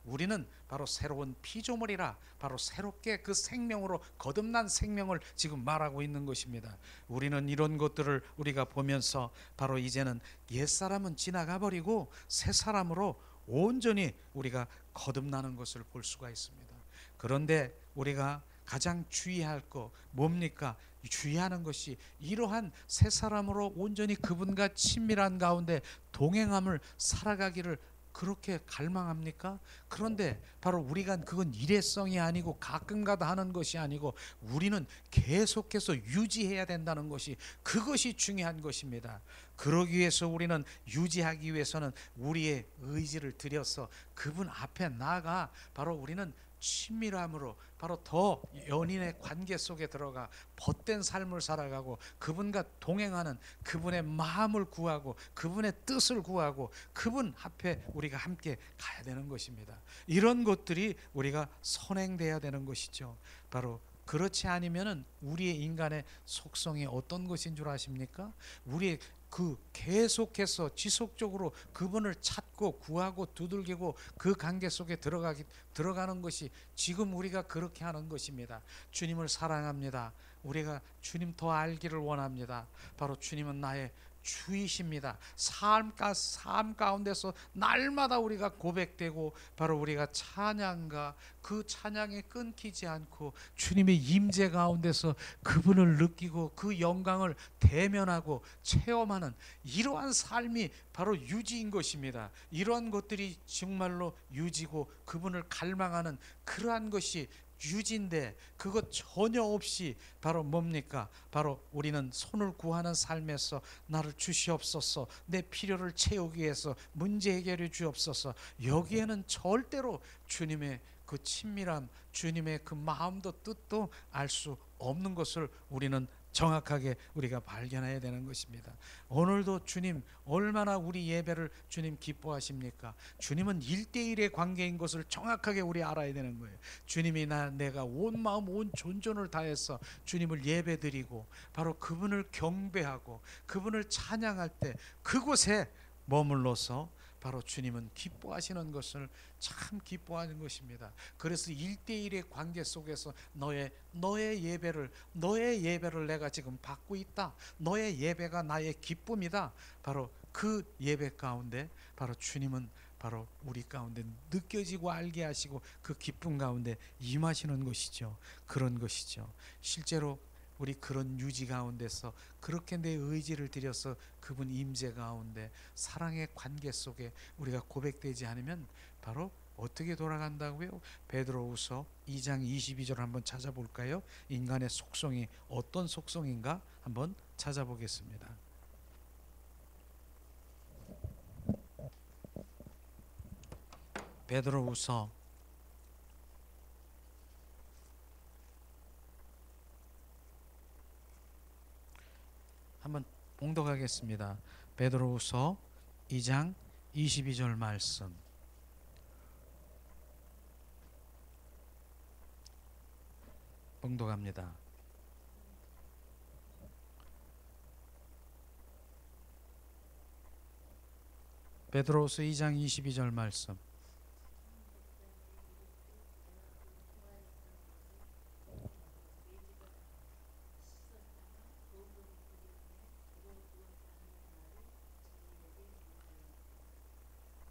우리는 바로 새로운 피조물이라. 바로 새롭게 그 생명으로 거듭난 생명을 지금 말하고 있는 것입니다. 우리는 이런 것들을 우리가 보면서 바로 이제는 옛사람은 지나가 버리고 새 사람으로 온전히 우리가 거듭나는 것을 볼 수가 있습니다. 그런데 우리가 가장 주의할 거 뭡니까? 주의하는 것이 이러한 새 사람으로 온전히 그분과 친밀한 가운데 동행함을 살아가기를 그렇게 갈망합니까? 그런데 바로 우리가 그건 일회성이 아니고 가끔가다 하는 것이 아니고 우리는 계속해서 유지해야 된다는 것이, 그것이 중요한 것입니다. 그러기 위해서 우리는, 유지하기 위해서는 우리의 의지를 들여서 그분 앞에 나아가 바로 우리는 친밀함으로 바로 더 연인의 관계 속에 들어가 벗된 삶을 살아가고 그분과 동행하는, 그분의 마음을 구하고 그분의 뜻을 구하고 그분 앞에 우리가 함께 가야 되는 것입니다. 이런 것들이 우리가 선행돼야 되는 것이죠. 바로 그렇지 않으면은 우리의 인간의 속성이 어떤 것인 줄 아십니까? 우리의 계속해서 지속적으로 그분을 찾고 구하고 두들기고 그 관계 속에 들어가는 것이 지금 우리가 그렇게 하는 것입니다. 주님을 사랑합니다. 우리가 주님 더 알기를 원합니다. 바로 주님은 나의 주이십니다. 삶 가운데서 날마다 우리가 고백되고 바로 우리가 찬양과 그 찬양에 끊기지 않고 주님의 임재 가운데서 그분을 느끼고 그 영광을 대면하고 체험하는 이러한 삶이 바로 유지인 것입니다. 이러한 것들이 정말로 유지고 그분을 갈망하는 그러한 것이 유지인데 그것 전혀 없이 바로 뭡니까? 바로 우리는 손을 구하는 삶에서 나를 주시옵소서, 내 필요를 채우기 위해서 문제 해결해 주옵소서, 여기에는 절대로 주님의 그 친밀함, 주님의 그 마음도 뜻도 알 수 없는 것을 우리는 정확하게 우리가 발견해야 되는 것입니다. 오늘도 주님 얼마나 우리 예배를 주님 기뻐하십니까? 주님은 1대1의 관계인 것을 정확하게 우리 알아야 되는 거예요. 주님이 내가 온 마음 온 존존을 다해서 주님을 예배드리고 바로 그분을 경배하고 그분을 찬양할 때 그곳에 머물러서 바로 주님은 기뻐하시는 것을 참 기뻐하는 것입니다. 그래서 1대1의 관계 속에서 너의 예배를 내가 지금 받고 있다. 너의 예배가 나의 기쁨이다. 바로 그 예배 가운데 바로 주님은 바로 우리 가운데 느껴지고 알게 하시고 그 기쁨 가운데 임하시는 것이죠. 그런 것이죠. 실제로 우리 그런 유지 가운데서 그렇게 내 의지를 들여서 그분 임재 가운데 사랑의 관계 속에 우리가 고백되지 않으면 바로 어떻게 돌아간다고요? 베드로후서 2장 22절 한번 찾아볼까요? 인간의 속성이 어떤 속성인가 한번 찾아보겠습니다. 베드로후서 한번 봉독하겠습니다. 베드로후서 2장 22절 말씀. 봉독합니다. 베드로후서 2장 22절 말씀.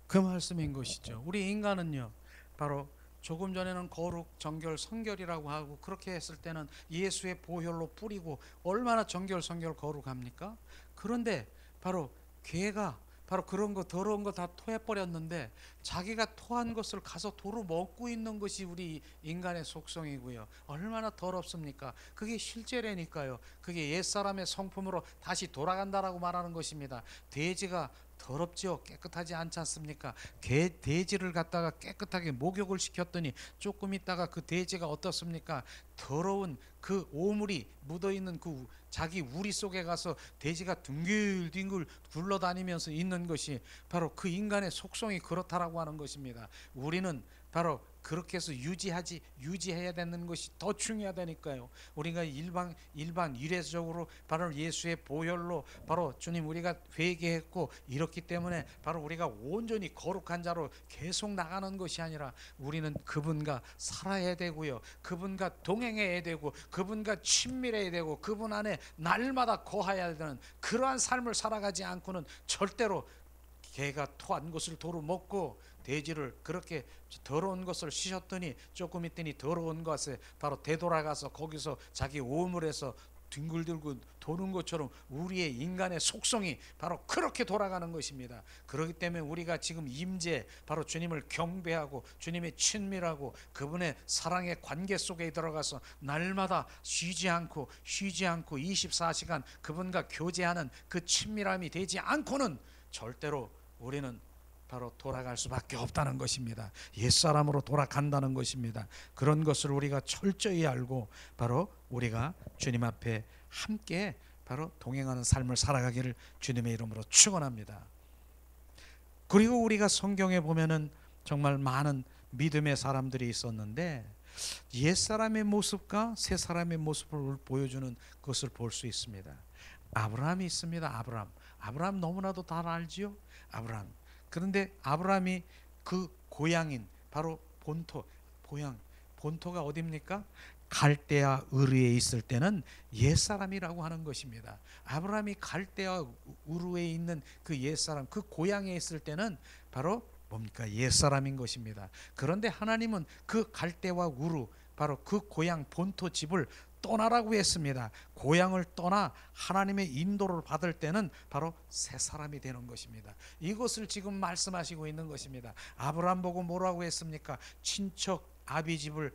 그 말씀인 것이죠. 우리 인간은요, 바로 조금 전에는 거룩, 정결, 성결이라고 하고 그렇게 했을 때는 예수의 보혈로 뿌리고 얼마나 정결, 성결, 거룩합니까? 그런데 바로 개가 바로 그런 거 더러운 거 다 토해버렸는데 자기가 토한 것을 가서 도로 먹고 있는 것이 우리 인간의 속성이고요. 얼마나 더럽습니까? 그게 실제라니까요. 그게 옛사람의 성품으로 다시 돌아간다라고 말하는 것입니다. 돼지가 더럽죠. 깨끗하지 않지 않습니까? 돼지를 갖다가 깨끗하게 목욕을 시켰더니 조금 있다가 그 돼지가 어떻습니까? 더러운 그 오물이 묻어있는 그 자기 우리 속에 가서 돼지가 둥글둥글 굴러다니면서 있는 것이 바로 그 인간의 속성이 그렇다라고 하는 것입니다. 우리는 바로 그렇게 해서 유지해야 되는 것이 더 중요하다니까요. 우리가 일반 일회적으로 바로 예수의 보혈로 바로 주님 우리가 회개했고 이렇기 때문에 바로 우리가 온전히 거룩한 자로 계속 나가는 것이 아니라 우리는 그분과 살아야 되고요. 그분과 동행해야 되고 그분과 친밀해야 되고 그분 안에 날마다 거하야 되는 그러한 삶을 살아가지 않고는 절대로 개가 토한 것을 도로 먹고 돼지를 그렇게 더러운 것을 씻었더니 조금 있더니 더러운 것에 바로 되돌아가서 거기서 자기 오물에서 뒹굴뒹굴 도는 것처럼 우리의 인간의 속성이 바로 그렇게 돌아가는 것입니다. 그렇기 때문에 우리가 지금 임재 바로 주님을 경배하고 주님의 친밀하고 그분의 사랑의 관계 속에 들어가서 날마다 쉬지 않고 24시간 그분과 교제하는 그 친밀함이 되지 않고는 절대로 우리는 바로 돌아갈 수밖에 없다는 것입니다. 옛사람으로 돌아간다는 것입니다. 그런 것을 우리가 철저히 알고 바로 우리가 주님 앞에 함께 바로 동행하는 삶을 살아가기를 주님의 이름으로 축원합니다. 그리고 우리가 성경에 보면은 정말 많은 믿음의 사람들이 있었는데 옛사람의 모습과 새사람의 모습을 보여주는 것을 볼 수 있습니다. 아브라함이 있습니다. 아브라함 너무나도 다 알지요. 아브라함. 그런데 아브라함이 그 고향인 바로 본토가 어디입니까? 갈대아 우르에 있을 때는 옛사람이라고 하는 것입니다. 아브라함이 갈대아 우르에 있는 그 옛사람, 그 고향에 있을 때는 바로 뭡니까? 옛사람인 것입니다. 그런데 하나님은 그 갈대아 우르 바로 그 고향 본토 집을 떠나라고 했습니다. 고향을 떠나 하나님의 인도를 받을 때는 바로 새 사람이 되는 것입니다. 이것을 지금 말씀하시고 있는 것입니다. 아브라함 보고 뭐라고 했습니까? 친척 아비집을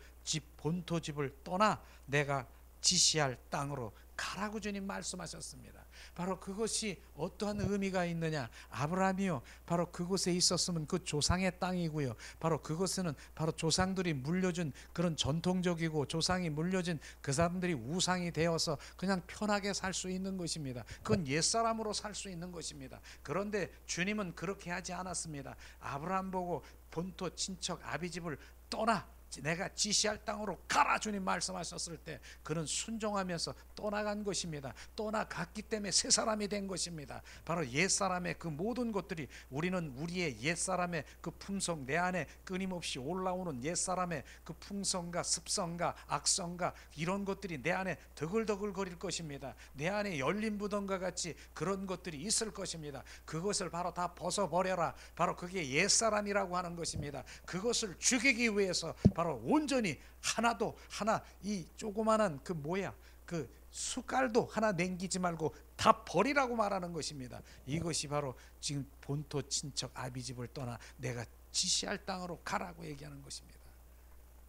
본토 집을 떠나 내가 지시할 땅으로 가라고 주님 말씀하셨습니다. 바로 그것이 어떠한 의미가 있느냐? 아브라함이요, 바로 그곳에 있었으면 그 조상의 땅이고요, 바로 그곳에는 바로 조상들이 물려준 그런 전통적이고 조상이 물려준 그 사람들이 우상이 되어서 그냥 편하게 살 수 있는 것입니다. 그건 옛사람으로 살 수 있는 것입니다. 그런데 주님은 그렇게 하지 않았습니다. 아브라함 보고 본토 친척 아비집을 떠나 내가 지시할 땅으로 가라 주님 말씀하셨을 때 그는 순종하면서 떠나간 것입니다. 떠나갔기 때문에 새 사람이 된 것입니다. 바로 옛사람의 그 모든 것들이, 우리는 우리의 옛사람의 그 품성, 내 안에 끊임없이 올라오는 옛사람의 그 풍성과 습성과 악성과 이런 것들이 내 안에 더글더글 거릴 것입니다. 내 안에 열린 무덤과 같이 그런 것들이 있을 것입니다. 그것을 바로 다 벗어버려라. 바로 그게 옛사람이라고 하는 것입니다. 그것을 죽이기 위해서 바로 온전히 하나 이 조그마한 그 숟갈도 하나 남기지 말고 다 버리라고 말하는 것입니다. 이것이 바로 지금 본토 친척 아비집을 떠나 내가 지시할 땅으로 가라고 얘기하는 것입니다.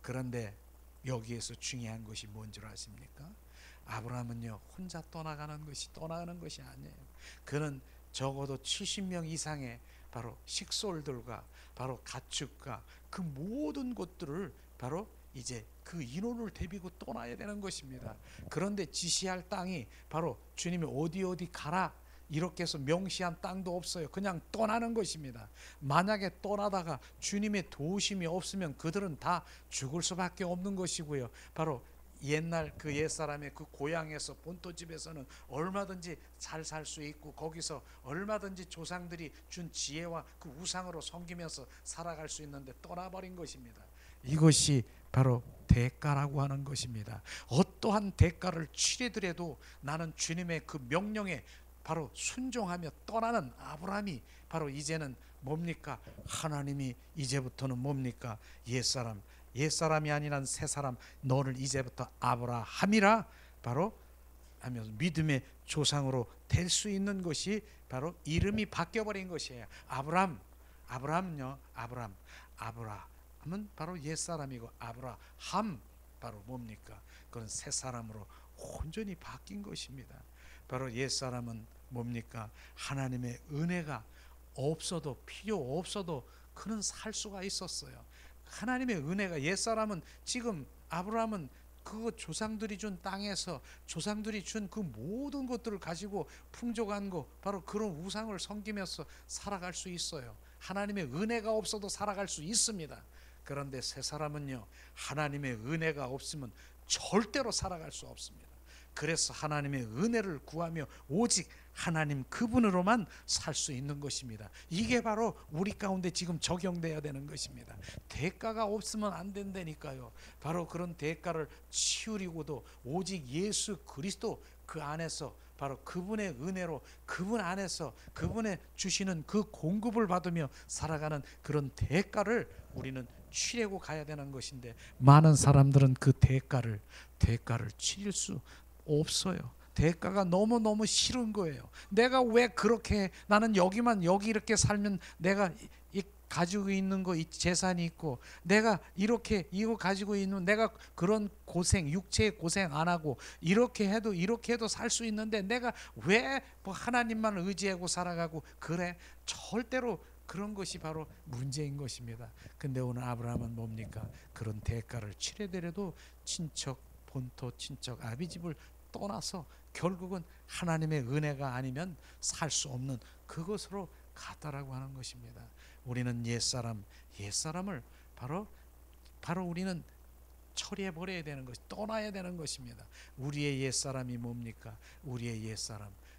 그런데 여기에서 중요한 것이 뭔 줄 아십니까? 아브라함은요, 혼자 떠나가는 것이 아니에요. 그는 적어도 70명 이상의 바로 식솔들과 바로 가축과 그 모든 것들을 바로 이제 그 인원을 데리고 떠나야 되는 것입니다. 그런데 지시할 땅이 바로 주님이 어디 가라 이렇게 해서 명시한 땅도 없어요. 그냥 떠나는 것입니다. 만약에 떠나다가 주님의 도우심이 없으면 그들은 다 죽을 수밖에 없는 것이고요. 바로 옛날 그 옛사람의 그 고향에서 본토집에서는 얼마든지 잘 살 수 있고 거기서 얼마든지 조상들이 준 지혜와 그 우상으로 섬기면서 살아갈 수 있는데 떠나버린 것입니다. 이것이 바로 대가라고 하는 것입니다. 어떠한 대가를 치르더라도 나는 주님의 그 명령에 바로 순종하며 떠나는 아브라함이 바로 이제는 뭡니까? 하나님이 이제부터는 뭡니까? 옛사람이 아니란 새사람, 너를 이제부터 아브라함이라 바로 하면서 믿음의 조상으로 될 수 있는 것이 바로 이름이 바뀌어버린 것이에요. 아브라함은요, 아브라함은 바로 옛사람이고 아브라함 바로 뭡니까? 그건 새사람으로 온전히 바뀐 것입니다. 바로 옛사람은 뭡니까? 하나님의 은혜가 없어도 필요 없어도 그는 살 수가 있었어요. 하나님의 은혜가, 옛사람은 지금 아브라함은 그 조상들이 준 땅에서 조상들이 준 그 모든 것들을 가지고 풍족한 거 바로 그런 우상을 섬기면서 살아갈 수 있어요. 하나님의 은혜가 없어도 살아갈 수 있습니다. 그런데 새 사람은요, 하나님의 은혜가 없으면 절대로 살아갈 수 없습니다. 그래서 하나님의 은혜를 구하며 오직 하나님 그분으로만 살 수 있는 것입니다. 이게 바로 우리 가운데 지금 적용돼야 되는 것입니다. 대가가 없으면 안 된다니까요. 바로 그런 대가를 치우리고도 오직 예수 그리스도 그 안에서 바로 그분의 은혜로 그분 안에서 그분의 주시는 그 공급을 받으며 살아가는 그런 대가를 우리는 치르고 가야 되는 것인데 많은 사람들은 그 대가를 치를 수 없어요. 대가가 너무너무 싫은 거예요. 내가 왜 그렇게, 나는 여기 이렇게 살면 내가 가지고 있는 거, 이 재산이 있고 내가 이렇게 이거 가지고 있는, 내가 그런 고생, 육체의 고생 안 하고 이렇게 해도 살 수 있는데 내가 왜 뭐 하나님만 의지하고 살아가고 그래? 절대로 그런 것이 바로 문제인 것입니다. 근데 오늘 아브라함은 뭡니까? 그런 대가를 치르더라도 본토 친척 아비집을 떠나서 결국은 하나님의 은혜가 아니면 살 수 없는 그것으로 갔다라고 하는 것입니다. 우리는 옛사람을 바로 우리는 처리해 버려야 되는 것, 떠나야 되는 것입니다. 우리의 옛사람이 뭡니까? 우리의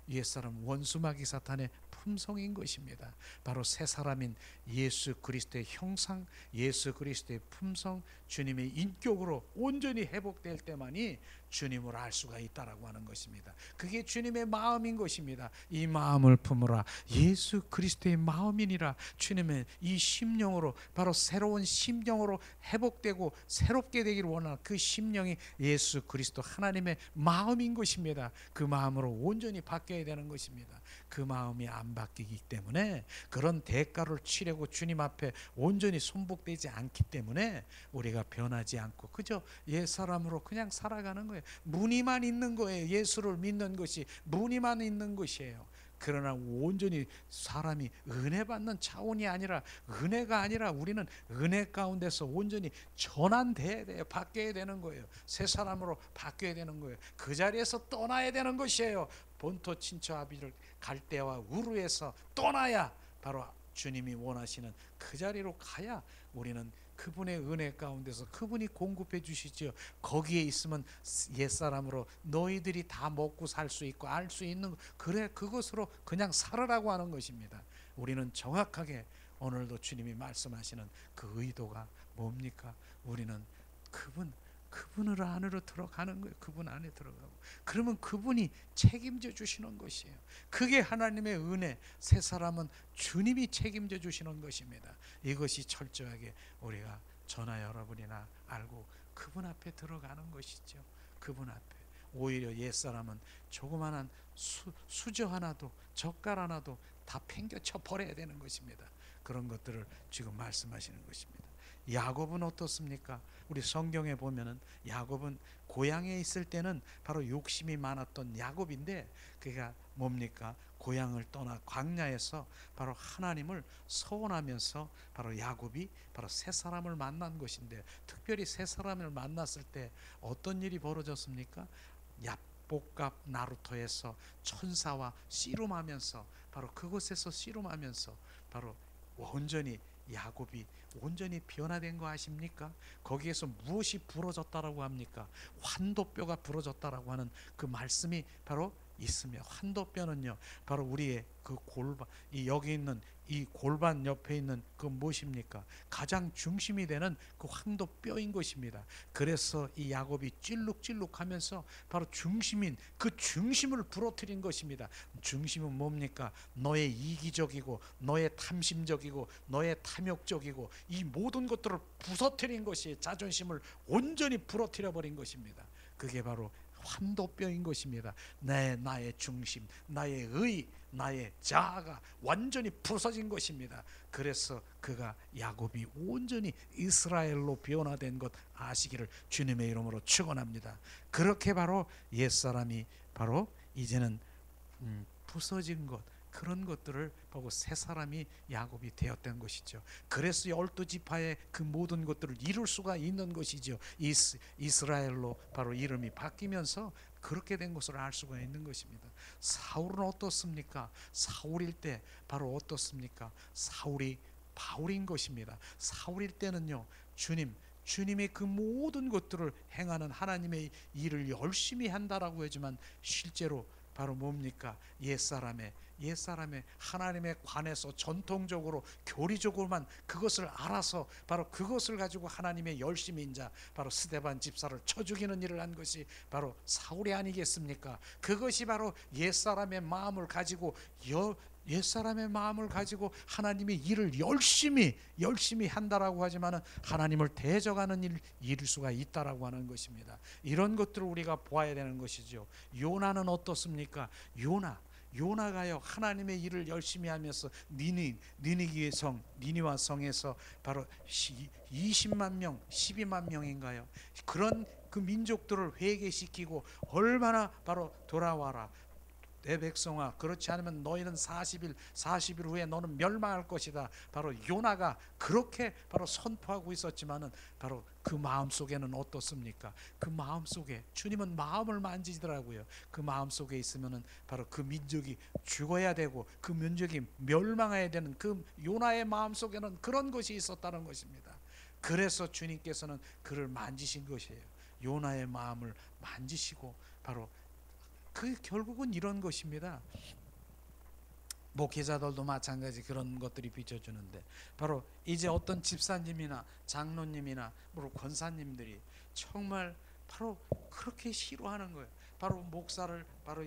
옛사람 원수마귀 사탄의 품성인 것입니다. 바로 새 사람인 예수 그리스도의 형상, 예수 그리스도의 품성, 주님의 인격으로 온전히 회복될 때만이 주님을 알 수가 있다라고 하는 것입니다. 그게 주님의 마음인 것입니다. 이 마음을 품으라. 예수 그리스도의 마음이니라. 주님의 이 심령으로, 바로 새로운 심령으로 회복되고 새롭게 되기를 원하는 그 심령이 예수 그리스도 하나님의 마음인 것입니다. 그 마음으로 온전히 바뀌어야 되는 것입니다. 그 마음이 안 바뀌기 때문에, 그런 대가를 치려고 주님 앞에 온전히 순복되지 않기 때문에 우리가 변하지 않고 그저 옛사람으로 그냥 살아가는 거예요. 무늬만 있는 거예요. 예수를 믿는 것이 무늬만 있는 것이에요. 그러나 온전히 사람이 은혜 받는 차원이 아니라, 은혜가 아니라 우리는 은혜 가운데서 온전히 전환돼야 돼요. 바뀌어야 되는 거예요. 새 사람으로 바뀌어야 되는 거예요. 그 자리에서 떠나야 되는 것이에요. 본토 친처 아비를 갈대와 우르에서 떠나야 바로 주님이 원하시는 그 자리로 가야 우리는 그분의 은혜 가운데서 그분이 공급해 주시죠. 거기에 있으면 옛사람으로 너희들이 다 먹고 살 수 있고 알 수 있는, 그래 그것으로 그냥 살으라고 하는 것입니다. 우리는 정확하게 오늘도 주님이 말씀하시는 그 의도가 뭡니까? 우리는 그분을 안으로 들어가는 거예요. 그분 안에 들어가고, 그러면 그분이 책임져 주시는 것이에요. 그게 하나님의 은혜. 새 사람은 주님이 책임져 주시는 것입니다. 이것이 철저하게 우리가 저나 여러분이나 알고 그분 앞에 들어가는 것이죠. 그분 앞에. 오히려 옛사람은 조그마한 수저 하나도 젓갈 하나도 다 팽겨쳐 버려야 되는 것입니다. 그런 것들을 지금 말씀하시는 것입니다. 야곱은 어떻습니까? 우리 성경에 보면은 야곱은 고향에 있을 때는 바로 욕심이 많았던 야곱인데, 그가 뭡니까? 고향을 떠나 광야에서 바로 하나님을 서원하면서 바로 야곱이 바로 새 사람을 만난 것인데, 특별히 새 사람을 만났을 때 어떤 일이 벌어졌습니까? 야복갑 나루토에서 천사와 씨름하면서, 바로 그곳에서 씨름하면서 바로 온전히 야곱이 온전히 변화된 거 아십니까? 거기에서 무엇이 부러졌다라고 합니까? 환도뼈가 부러졌다라고 하는 그 말씀이 바로 있으며, 환도뼈는요 바로 우리의 그 골반, 이 여기 있는 이 골반 옆에 있는 그 무엇입니까? 가장 중심이 되는 그 환도뼈인 것입니다. 그래서 이 야곱이 찔룩찔룩하면서 바로 중심인 그 중심을 부러뜨린 것입니다. 중심은 뭡니까? 너의 이기적이고 너의 탐심적이고 너의 탐욕적이고 이 모든 것들을 부서뜨린 것이, 자존심을 온전히 부러뜨려 버린 것입니다. 그게 바로 환도뼈인 것입니다. 나의 중심, 나의 의, 나의 자아가 완전히 부서진 것입니다. 그래서 그가 야곱이 온전히 이스라엘로 변화된 것 아시기를 주님의 이름으로 축원합니다. 그렇게 바로 옛사람이 바로 이제는 부서진 것, 그런 것들을 보고 새 사람이 야곱이 되었던 것이죠. 그래서 12지파의 그 모든 것들을 이룰 수가 있는 것이죠. 이스라엘로 바로 이름이 바뀌면서 그렇게 된 것을 알 수가 있는 것입니다. 사울은 어떻습니까? 사울일 때 바로 어떻습니까? 사울이 바울인 것입니다. 사울일 때는요, 주님의 그 모든 것들을 행하는 하나님의 일을 열심히 한다라고 하지만 실제로 바로 뭡니까? 옛사람의 하나님에 관해서 전통적으로 교리적으로만 그것을 알아서 바로 그것을 가지고 하나님의 열심인 자, 바로 스데반 집사를 쳐 죽이는 일을 한 것이 바로 사울이 아니겠습니까? 그것이 바로 옛사람의 마음을 가지고 하나님의 일을 열심히 한다라고 하지만은 하나님을 대적하는 일일 수가 있다라고 하는 것입니다. 이런 것들을 우리가 보아야 되는 것이죠. 요나는 어떻습니까? 요나가요 하나님의 일을 열심히 하면서 니니와 성에서 바로 20만 명, 12만 명인가요? 그런 그 민족들을 회개시키고 얼마나 바로 돌아와라, 내 백성아, 그렇지 않으면 너희는 40일 후에 너는 멸망할 것이다. 바로 요나가 그렇게 바로 선포하고 있었지만은 바로 그 마음 속에는 어떻습니까? 그 마음 속에 주님은 마음을 만지더라고요. 그 마음 속에 있으면은 바로 그 민족이 죽어야 되고 그 민족이 멸망해야 되는 그 요나의 마음 속에는 그런 것이 있었다는 것입니다. 그래서 주님께서는 그를 만지신 것이에요. 요나의 마음을 만지시고 바로 그 결국은 이런 것입니다. 목회자들도 마찬가지 그런 것들이 비춰주는데, 바로 이제 어떤 집사님이나 장로님이나 권사님들이 정말 바로 그렇게 싫어하는 거예요. 바로 목사를 바로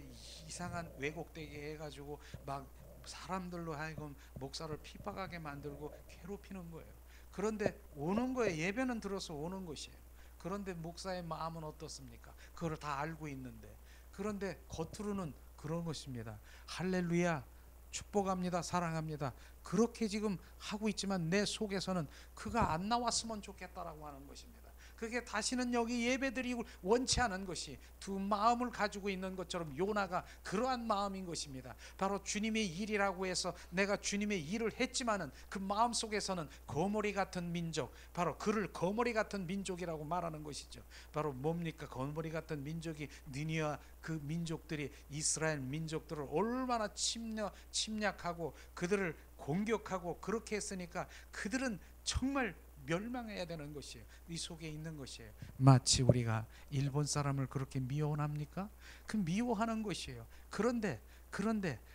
이상한 왜곡되게 해가지고 막 사람들로 하여금 목사를 핍박하게 만들고 괴롭히는 거예요. 그런데 오는 거예요. 예배는 들어서 오는 것이에요. 그런데 목사의 마음은 어떻습니까? 그걸 다 알고 있는데, 그런데 겉으로는 그런 것입니다. 할렐루야, 축복합니다, 사랑합니다, 그렇게 지금 하고 있지만 내 속에서는 그가 안 나왔으면 좋겠다라고 하는 것입니다. 그게 다시는 여기 예배드리고 원치 않은 것이 두 마음을 가지고 있는 것처럼 요나가 그러한 마음인 것입니다. 바로 주님의 일이라고 해서 내가 주님의 일을 했지만은 그 마음 속에서는 거머리 같은 민족, 바로 그를 거머리 같은 민족이라고 말하는 것이죠. 바로 뭡니까? 거머리 같은 민족이 느니와 그 민족들이 이스라엘 민족들을 얼마나 침략하고 그들을 공격하고 그렇게 했으니까 그들은 정말 멸망해야 되는 것이에요. 이 속에 있는 것이에요. 마치 우리가 일본 사람을 그렇게 미워합니까? 그 미워하는 것이에요. 그런데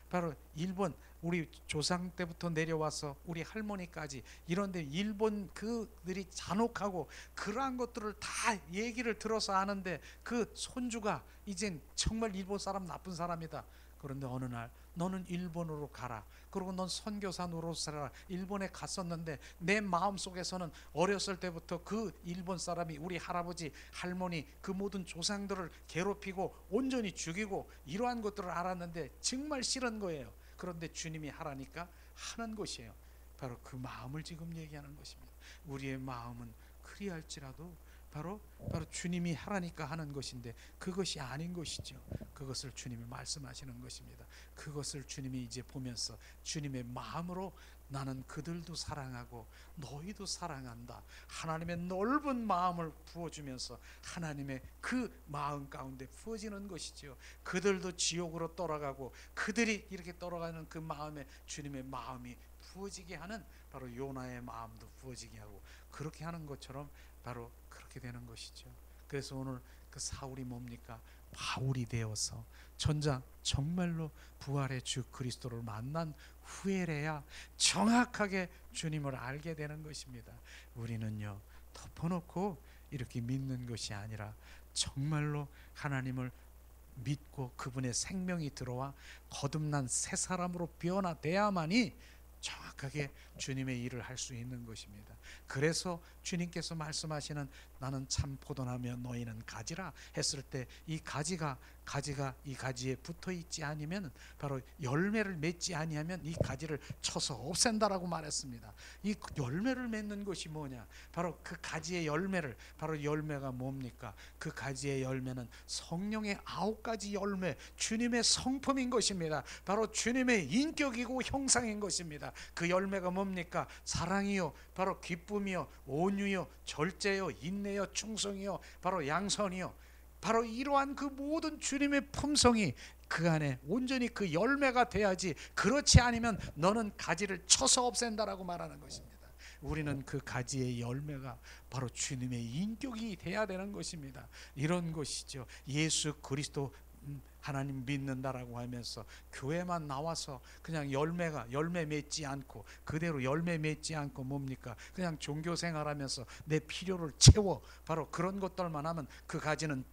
바로 일본, 우리 조상 때부터 내려와서 우리 할머니까지 이런데 일본 그들이 잔혹하고 그러한 것들을 다 얘기를 들어서 아는데 그 손주가 이젠 정말 일본 사람 나쁜 사람이다. 그런데 어느 날 너는 일본으로 가라. 그리고 넌 선교사 노릇하라. 일본에 갔었는데 내 마음속에서는 어렸을 때부터 그 일본 사람이 우리 할아버지, 할머니 그 모든 조상들을 괴롭히고 온전히 죽이고 이러한 것들을 알았는데 정말 싫은 거예요. 그런데 주님이 하라니까 하는 것이에요. 바로 그 마음을 지금 얘기하는 것입니다. 우리의 마음은 그리할지라도 바로 주님이 하라니까 하는 것인데 그것이 아닌 것이죠. 그것을 주님이 말씀하시는 것입니다. 그것을 주님이 이제 보면서 주님의 마음으로 나는 그들도 사랑하고 너희도 사랑한다. 하나님의 넓은 마음을 부어주면서 하나님의 그 마음 가운데 부어지는 것이죠. 그들도 지옥으로 떠나가고 그들이 이렇게 떠나가는 그 마음에 주님의 마음이 부어지게 하는, 바로 요나의 마음도 부어지게 하고 그렇게 하는 것처럼 바로 그렇게 되는 것이죠. 그래서 오늘 그 사울이 뭡니까? 바울이 되어서 전장 정말로 부활의 주 그리스도를 만난 후에래야 정확하게 주님을 알게 되는 것입니다. 우리는요 덮어놓고 이렇게 믿는 것이 아니라 정말로 하나님을 믿고 그분의 생명이 들어와 거듭난 새 사람으로 변화돼야만이 정확하게 주님의 일을 할 수 있는 것입니다. 그래서 주님께서 말씀하시는 나는 참 포도나며 너희는 가지라 했을 때 이 가지가 이 가지에 붙어 있지 아니면 바로 열매를 맺지 아니하면 이 가지를 쳐서 없앤다라고 말했습니다. 이 열매를 맺는 것이 뭐냐? 바로 그 가지의 열매를, 바로 열매가 뭡니까? 그 가지의 열매는 성령의 9가지 열매, 주님의 성품인 것입니다. 바로 주님의 인격이고 형상인 것입니다. 그 열매가 뭡니까? 사랑이요, 바로 기쁨이요, 온유요, 절제요, 인내요, 충성이요, 바로 양선이요. 바로 이러한 그 모든 주님의 품성이 그 안에 온전히 그 열매가 돼야지, 그렇지 않으면 너는 가지를 쳐서 없앤다라고 말하는 것입니다. 우리는 그 가지의 열매가 바로 주님의 인격이 돼야 되는 것입니다. 이런 것이죠. 예수 그리스도 하나님 믿는다라고 하면서 교회만 나와서 그냥 열매 맺지 않고 그대로 열매 맺지 않고 뭡니까? 그냥 종교 생활하면서 내 필요를 채워, 바로 그런 것들만 하면 그 가지는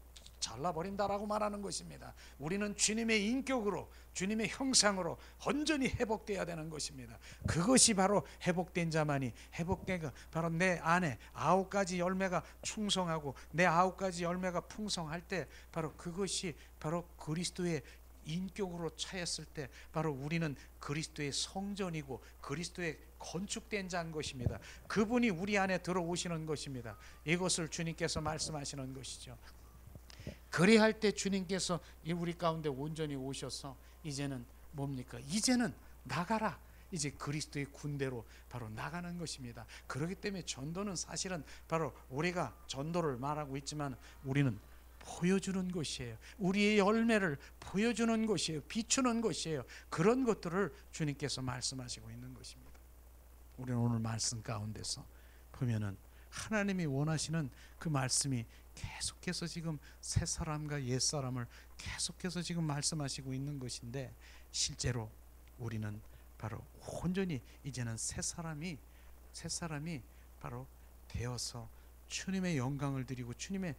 잘라버린다라고 말하는 것입니다. 우리는 주님의 인격으로, 주님의 형상으로 온전히 회복되어야 되는 것입니다. 그것이 바로 회복된 자만이, 회복된 바로 내 안에 9가지 열매가 충성하고 내 9가지 열매가 풍성할 때 바로 그것이 바로 그리스도의 인격으로 차였을 때 바로 우리는 그리스도의 성전이고 그리스도의 건축된 자인 것입니다. 그분이 우리 안에 들어오시는 것입니다. 이것을 주님께서 말씀하시는 것이죠. 그리할 때 주님께서 우리 가운데 온전히 오셔서 이제는 뭡니까? 이제는 나가라. 이제 그리스도의 군대로 바로 나가는 것입니다. 그렇기 때문에 전도는 사실은 바로 우리가 전도를 말하고 있지만 우리는 보여주는 것이에요. 우리의 열매를 보여주는 것이에요. 비추는 것이에요. 그런 것들을 주님께서 말씀하시고 있는 것입니다. 우리는 오늘 말씀 가운데서 보면은 하나님이 원하시는 그 말씀이 계속해서 지금 새 사람과 옛 사람을 계속해서 지금 말씀하시고 있는 것인데, 실제로 우리는 바로 온전히 이제는 새 사람이 바로 되어서 주님의 영광을 드리고 주님의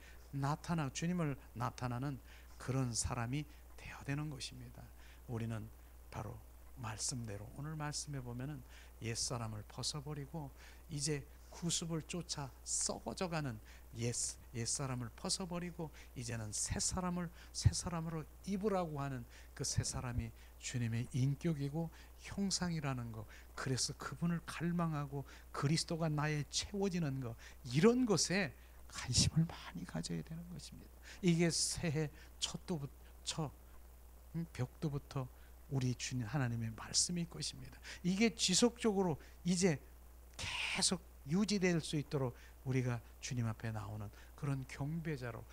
주님을 나타나는 그런 사람이 되어야 되는 것입니다. 우리는 바로 말씀대로 오늘 말씀에 보면은 옛사람을 벗어버리고 이제 구습을 쫓아 썩어져가는 옛사람을 벗어버리고 이제는 새사람으로 입으라고 하는 그 새사람이 주님의 인격이고 형상이라는 것, 그래서 그분을 갈망하고 그리스도가 나에 채워지는 것, 이런 것에 관심을 많이 가져야 되는 것입니다. 이게 새해 첫 벽두부터 우리 주님 하나님의 말씀일 것입니다. 이게 지속적으로 이제 계속 유지될 수 있도록 우리가 주님 앞에 나오는 그런 경배자로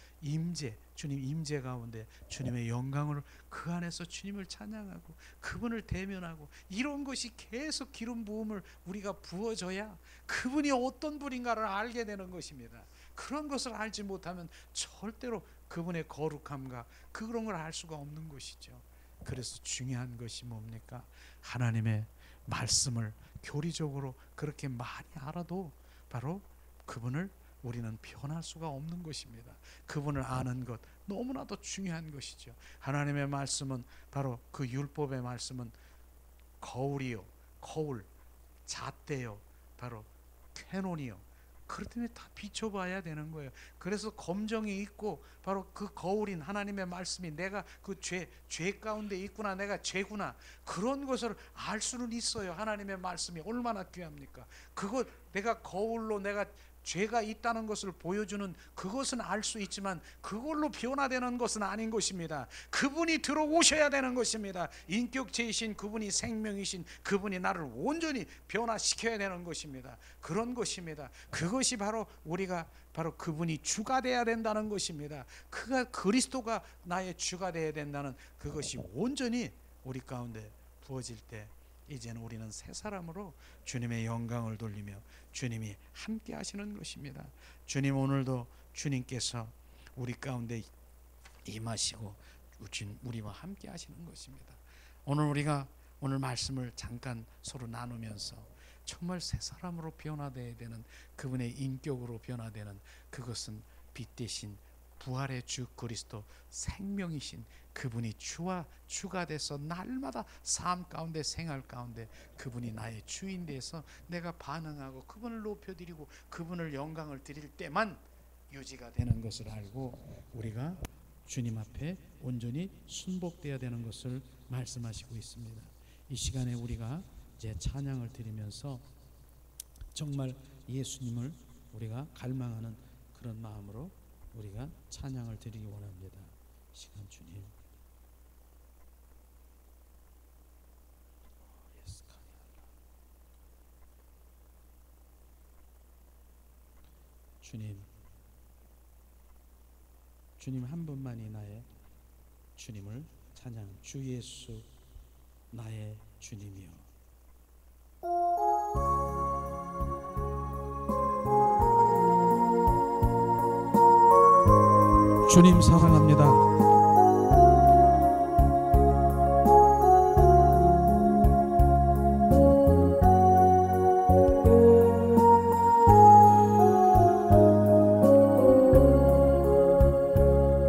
주님 임재 가운데 주님의 영광을 그 안에서 주님을 찬양하고 그분을 대면하고, 이런 것이 계속 기름 부음을 우리가 부어줘야 그분이 어떤 분인가를 알게 되는 것입니다. 그런 것을 알지 못하면 절대로 그분의 거룩함과 그런 걸 알 수가 없는 것이죠. 그래서 중요한 것이 뭡니까? 하나님의 말씀을 교리적으로 그렇게 많이 알아도 바로 그분을 우리는 변할 수가 없는 것입니다. 그분을 아는 것 너무나도 중요한 것이죠. 하나님의 말씀은 바로 그 율법의 말씀은 거울, 잣대요, 바로 캐논이요, 그렇다면 다 비춰봐야 되는 거예요. 그래서 검정이 있고 바로 그 거울인 하나님의 말씀이 내가 그 죄 가운데 있구나, 내가 죄구나, 그런 것을 알 수는 있어요. 하나님의 말씀이 얼마나 귀합니까? 그거 내가 거울로 내가 죄가 있다는 것을 보여주는 그것은 알 수 있지만 그걸로 변화되는 것은 아닌 것입니다. 그분이 들어오셔야 되는 것입니다. 인격체이신 그분이 생명이신 그분이 나를 온전히 변화시켜야 되는 것입니다. 그런 것입니다. 그것이 바로 우리가 바로 그분이 주가 되어야 된다는 것입니다. 그리스도가 나의 주가 되어야 된다는 그것이 온전히 우리 가운데 부어질 때 이제는 우리는 새 사람으로 주님의 영광을 돌리며 주님이 함께 하시는 것입니다. 주님, 오늘도 주님께서 우리 가운데 임하시고 우리와 함께 하시는 것입니다. 오늘 말씀을 잠깐 서로 나누면서 정말 새 사람으로 변화되어야 되는 그분의 인격으로 변화되는 그것은 빛 대신 부활의 주 그리스도 생명이신 그분이 주가 돼서 날마다 삶 가운데 생활 가운데 그분이 나의 주인 돼서 내가 반응하고 그분을 높여드리고 그분을 영광을 드릴 때만 유지가 되는 것을 알고 우리가 주님 앞에 온전히 순복되어야 되는 것을 말씀하시고 있습니다. 이 시간에 우리가 이제 찬양을 드리면서 정말 예수님을 우리가 갈망하는 그런 마음으로 우리가 찬양을 드리기 원합니다. 시간 주님. 주님 한 분만이 나의 주님을 찬양. 주 예수 나의 주님이여. 주님 사랑합니다.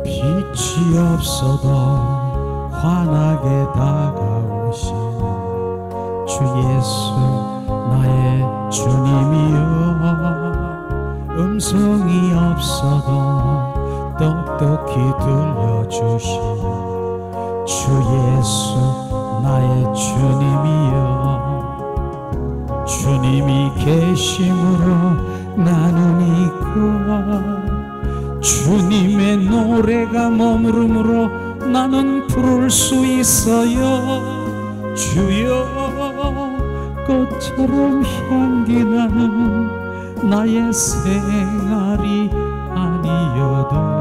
빛이 없어도 환하게 다가오시는 주 예수 나의 주님이여. 음성이 없어도 똑똑히 들려주시는 주 예수 나의 주님이여. 주님이 계심으로 나는 있고 주님의 노래가 머무름으로 나는 부를 수 있어요. 주여 꽃처럼 향기 나는 나의 생활이 아니어도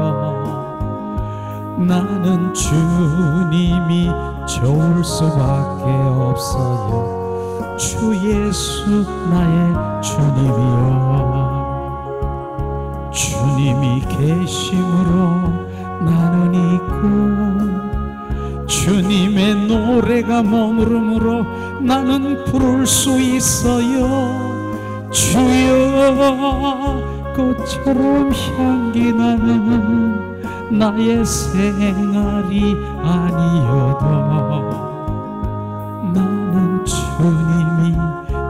나는 주님이 좋을 수밖에 없어요. 주 예수 나의 주님이여. 주님이 계심으로 나는 있고 주님의 노래가 머무름으로 나는 부를 수 있어요. 주여 꽃처럼 향기 나는 나의 생활이 아니어도 나는 주님이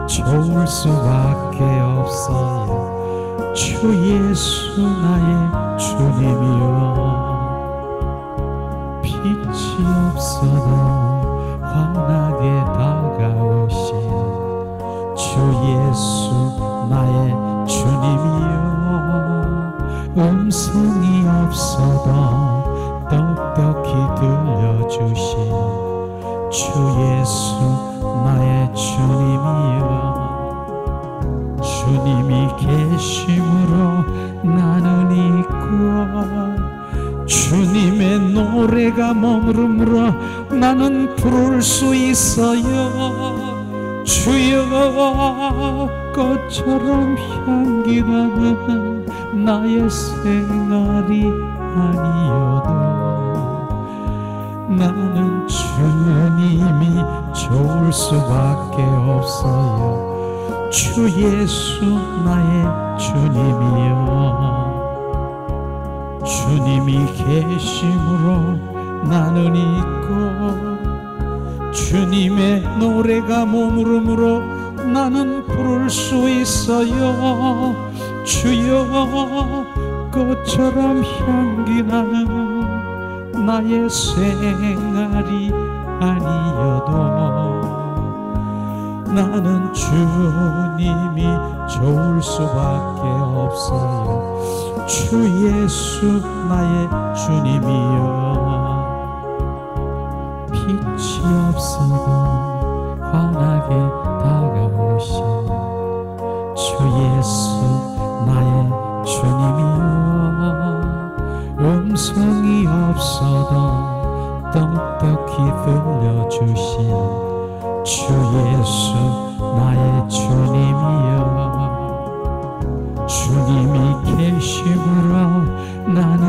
좋을 수밖에 없어요. 주 예수 나의 주님이여. 빛이 없어도 환하게 다가오신 주 예수 나의 주님이여. 음성이 없어도 똑똑히 들려주신 주 예수 나의 주님이여. 주님이 계심으로 나는 있고 주님의 노래가 머무름으로 나는 부를 수 있어요. 주여 꽃처럼 향기 나는 나의 생활이 아니어도 나는 주님이 좋을 수밖에 없어요. 주 예수 나의 주님이여. 주님이 계심으로 나는 있고 주님의 노래가 머무름으로 나는 부를 수 있어요. 주여 꽃처럼 향기 나는 나의 생활이 아니어도 나는 주님이 좋을 수밖에 없어요. 주 예수 나의 주님이여. 빛이 없어도 환하게 다가오신 주 예수 나의 주님이여. 음성이 없어도 똑똑히 들려주신 주 예수 나의 주님이여. 주님이 계심으로 나는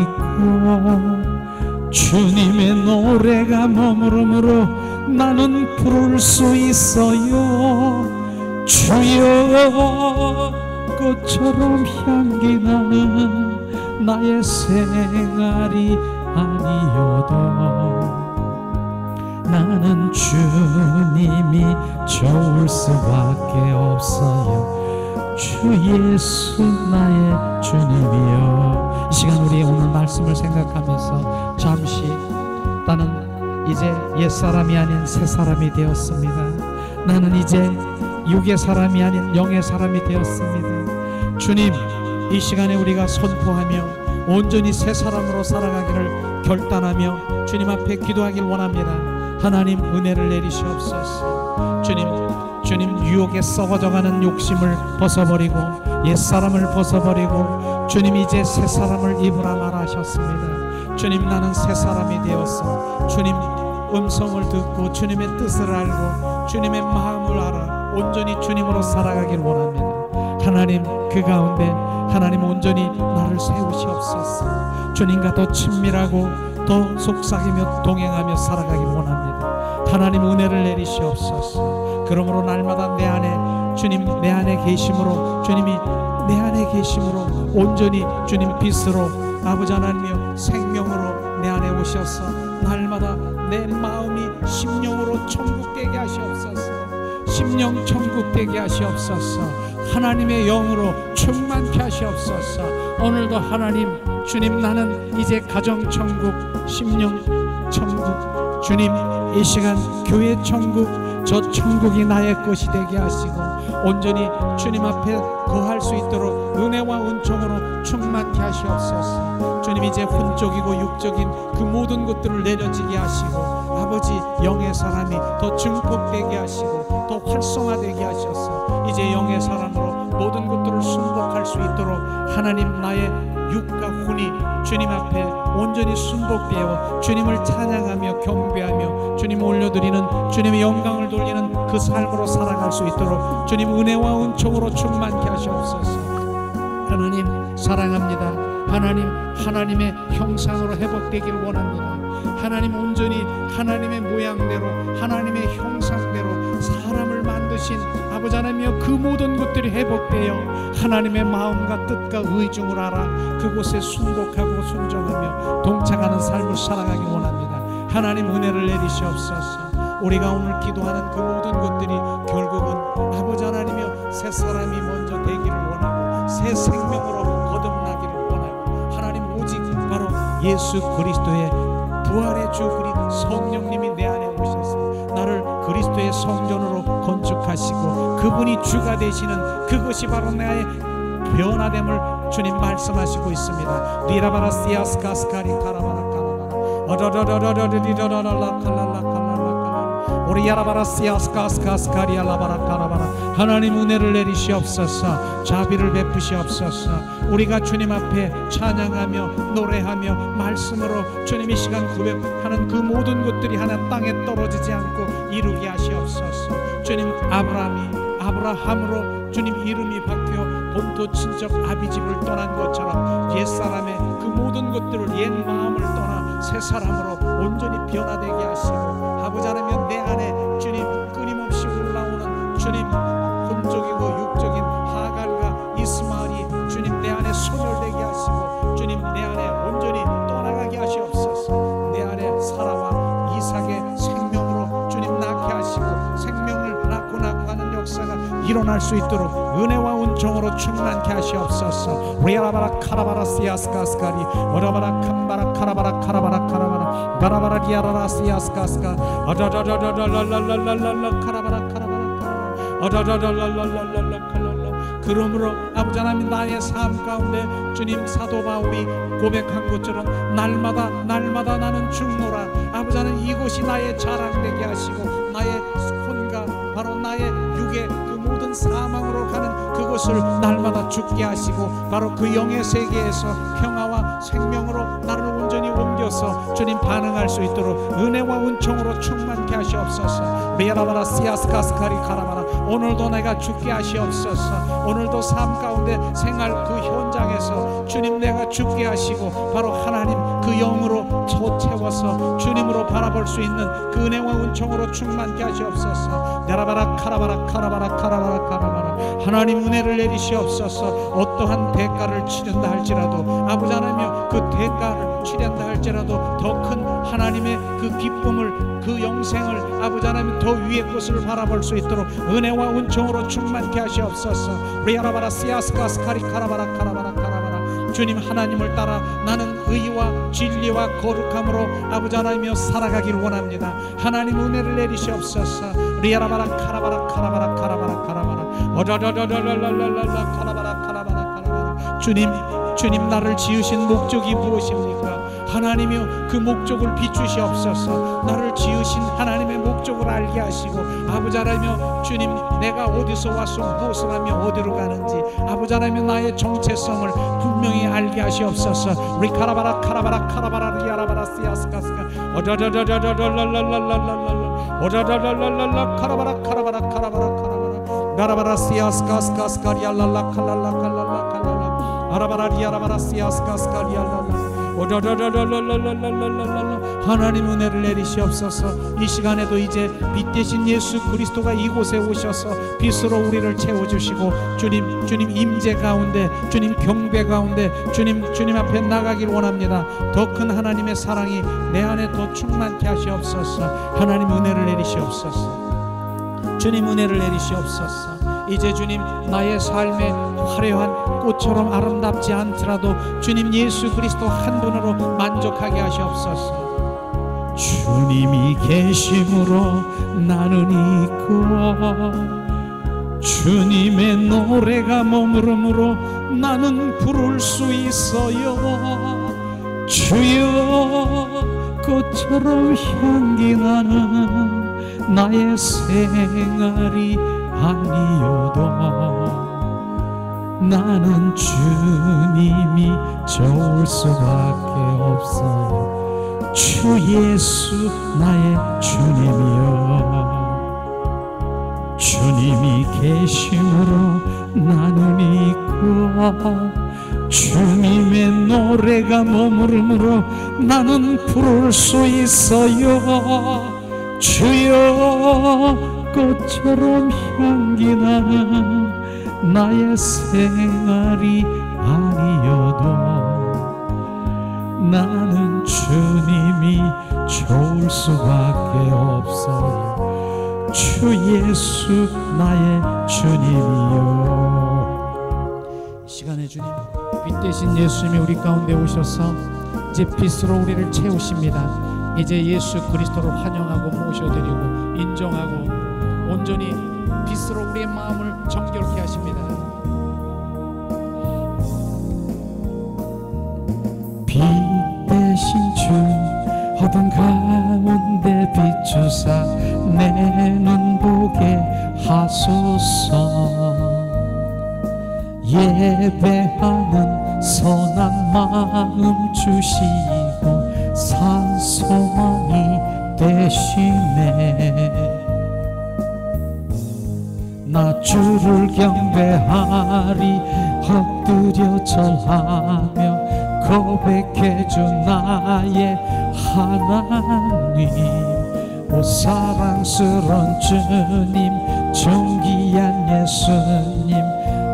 있고 주님의 노래가 머무름으로 나는 부를 수 있어요. 주여 꽃처럼 향기 나는 나의 생활이 아니어도 나는 주님이 좋을 수밖에 없어요. 주 예수 나의 주님이여. 이 시간 우리 오늘 말씀을 생각하면서 잠시 나는 이제 옛사람이 아닌 새사람이 되었습니다. 나는 이제 육의 사람이 아닌 영의 사람이 되었습니다. 주님, 이 시간에 우리가 선포하며 온전히 새 사람으로 살아가기를 결단하며 주님 앞에 기도하길 원합니다. 하나님 은혜를 내리시옵소서. 주님 유혹에 썩어져가는 욕심을 벗어버리고 옛사람을 벗어버리고 주님 이제 새사람을 입으라 말하셨습니다. 주님 나는 새사람이 되었어. 주님 음성을 듣고 주님의 뜻을 알고 주님의 마음을 알아 온전히 주님으로 살아가길 원합니다. 하나님 그 가운데 하나님 온전히 나를 세우시옵소서. 주님과 더 친밀하고 더 속삭이며 동행하며 살아가길 원합니다. 하나님 은혜를 내리시옵소서. 그러므로 날마다 내 안에 주님 내 안에 계심으로 주님이 내 안에 계심으로 온전히 주님 빛으로 아버지 하나님이여 생명으로 내 안에 오셔서 날마다 내 마음이 심령으로 천국되게 하시옵소서. 심령 천국되게 하시옵소서. 하나님의 영으로 충만케 하시옵소서. 오늘도 하나님 주님 나는 이제 가정 천국 심령 천국 주님 이 시간 교회 천국 저 천국이 나의 것이 되게 하시고 온전히 주님 앞에 거할 수 있도록 은혜와 은총으로 충만케 하시옵소서. 주님 이제魂적이고 육적인 그 모든 것들을 내려지게 하시고 아버지 영의 사람이 더 증폭되게 하시고 더 활성화되게 하셔서 이제 영의 사람으로 모든 것들을 순복할 수 있도록 하나님 나의 육과 혼이 주님 앞에 온전히 순복되어 주님을 찬양하며 경배하며 주님 올려드리는 주님의 영광을 돌리는 그 삶으로 살아갈 수 있도록 주님 은혜와 은총으로 충만케 하시옵소서. 하나님 사랑합니다. 하나님 하나님의 형상으로 회복되길 원합니다. 하나님 온전히 하나님의 모양대로 하나님의 형상대로 사람을 만드신 아버지 하나님이여 그 모든 것들이 회복되어 하나님의 마음과 뜻과 믿음과 의중을 알아 그곳에 순복하고 순종하며 동착하는 삶을 살아가기 원합니다. 하나님 은혜를 내리시옵소서. 우리가 오늘 기도하는 그 모든 것들이 결국은 아버지 하나님이여 새 사람이 먼저 되기를 원하고 새 생명으로 거듭나기를 원하고 하나님 오직 바로 예수 그리스도의 부활의 주 성령님이 내 안에 오셔서 나를 그리스도의 성전으로 건축하시고 그분이 주가 되시는 그것이 바로 나의 변화됨을 주님 말씀하시고 있습니다. 리라바라시아스카스카리 카라바라카라바라 하나님 은혜를 내리시옵소서. 자비를 베푸시옵소서. 우리가 주님 앞에 찬양하며 노래하며 말씀으로 주님 이 시간 고백하는 그 모든 것들이 하나 땅에 떨어지지 않고 이루게 하시옵소서. 주님 아브라함으로 주님 이름이 바뀌어 본토 친척 아비집을 떠난 것처럼 옛사람의 그 모든 것들을 옛 마음을 떠나 새 사람으로 온전히 변화되게 하시고 아버지 하나님 내 안에 주님 끊임없이 올라오는 주님 혼적이고 육적인 하갈과 이스마엘이 주님 내 안에 소멸되게 하시고 주님 내 안에 온전히 떠나가게 하시옵소서. 내 안에 사라와 이삭의 생명으로 주님 낳게 하시고 생명을 낳고 하는 역사가 일어날 수 있도록 은혜와 은총으로 충만케 하시옵소서. 리아라바라 카라바라 시아스카스카리 오라바라 캄바라 카라바라 카라바라 카라바라 바라바라 리아라라 시아스카스카 아다다다다다라라라라라 카라바라 카라바라 아다다다라라라라 칼랄라. 그러므로 아버지 하나님 나의 삶 가운데 주님 사도 바울이 고백한 것처럼 날마다 나는 죽노라. 아버지 하나님 이곳이 나의 자랑되게 하시고 나의 혼과 바로 나의 육의 그 모든 사망으로 가는 그것을 날마다 죽게 하시고 바로 그 영의 세계에서 평화와 생명으로 나를 온전히 옮겨서 주님 반응할 수 있도록 은혜와 은총으로 충만케 하시옵소서. 리아라바라 시아스카스카리 카라바라. 오늘도 내가 죽게 하시옵소서. 오늘도 삶 가운데 생활 그 현장에서 주님 내가 죽게 하시고 바로 하나님 그 영으로 채워서 주님으로 바라볼 수 있는 그 은혜와 은총으로 충만케 하시옵소서. 내라바라 카라바라 카라바라 카라바라 카라바라. 하나님 은혜를 내리시옵소서. 어떠한 대가를 치른다 할지라도 아버지 하나님이여 그 대가를 치른다 할지라도 더 큰 하나님의 그 기쁨을 그 영생을 아버지 하나님 더 위의 것을 바라볼 수 있도록 은혜와 은총으로 충만케 하시옵소서. 리아라바라 시아스카스카리 카라바라 카라바라 카라바라. 주님 하나님을 따라 나는 의와 진리와 거룩함으로 아버지 하나님이여 살아가기를 원합니다. 하나님 은혜를 내리시옵소서. 리아라바라 카라바라 카라바라 카라바라 카라바라 어다다다다라라라라 카라바라 카라바라 카라바라. 주님 나를 지으신 목적이 무엇입니까? 하나님이여 그 목적을 비추시옵소서. 나를 지으신 하나님의 목적을 알게 하시고 아버지 하나님이여 주님 내가 어디서 와서 무엇을 하며 어디로 가는지 아버지 하나님이여 나의 정체성을 분명히 알게 하시옵소서. 리카라바라 카라바라 카라바라 리아라바라 시아스카스카 어다다다다라라라라라라 어다다다라라라 카라바라 카라바라 카라바라 카라바라 나라바라 시아스카스카스카리알랄라 칼랄라 칼랄라 칼랄라 아라바라 리아라바라 시아스카스카리알랄라 하나님 은혜를 내리시옵소서. 이 시간에도 이제 빛 대신 예수 그리스도가 이곳에 오셔서 빛으로 우리를 채워주시고 주님 임재 가운데 주님 경배 가운데 주님 앞에 나가길 원합니다. 더 큰 하나님의 사랑이 내 안에 더 충만케 하시옵소서. 하나님 은혜를 내리시옵소서. 주님 은혜를 내리시옵소서. 이제 주님 나의 삶에 화려한 꽃처럼 아름답지 않더라도 주님 예수 그리스도 한 분으로 만족하게 하시옵소서. 주님이 계심으로 나는 있고 주님의 노래가 머무름으로 나는 부를 수 있어요. 주여 꽃처럼 향기 나는 나의 생활이 아니어도 나는 주님이 좋을 수밖에 없어요. 주 예수 나의 주님이여. 주님이 계심으로 나는 있고 주님의 노래가 머무름으로 나는 부를 수 있어요. 주여 꽃처럼 향기 나는 나의 생활이 아니어도 나는 주님이 좋을 수밖에 없어요. 주 예수 나의 주님이요. 이 시간에 주님, 빛 대신 예수님이 우리 가운데 오셔서 이제 빛으로 우리를 채우십니다. 이제 예수 그리스도를 환영하고 모셔드리고 인정하고 온전히 빛으로 우리의 마음을 정결케 하십니다. 빛 대신 주 어둠 가운데 비추사 내 눈 보게 하소서. 예배하는 선한 마음 주시고 산 소망이 되시네. 나 주를 경배하리 엎드려 절하며 고백해준 나의 하나님. 오 사랑스런 주님, 존귀한 예수님,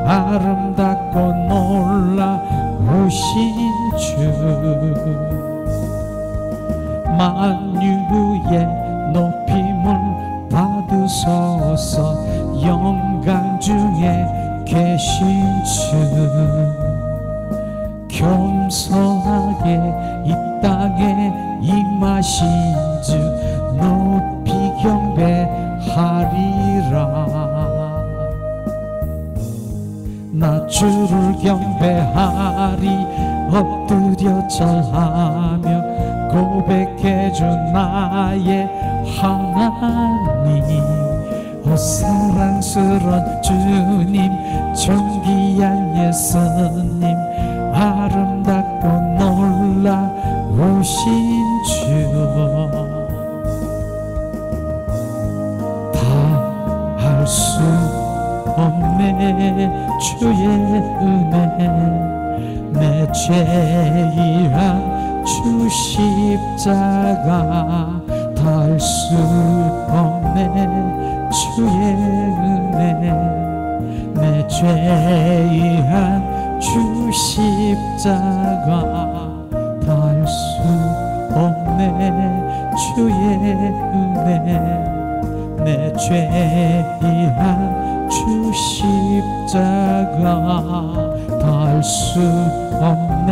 아름답고 놀라우신 주, 만유의 높임을 받으소서. 영광 중에 계신 주, 겸손하게 이 땅에 임하신 주 높이 경배하리라. 나 주를 경배하리 엎드려 절하며 고백해준 나의 하나님. 오 사랑스런 주님, 존귀한 예수님, 아름답고 놀라우신 주, 다 할 수 없네 주의 은혜. 내 죄이한 주 십자가 다 할 수 없네 주의 은혜. 내 죄이한 주 십자가 다 할 수 없네 주의 은혜. 내 죄이한 주 십자가 다 할 수 없네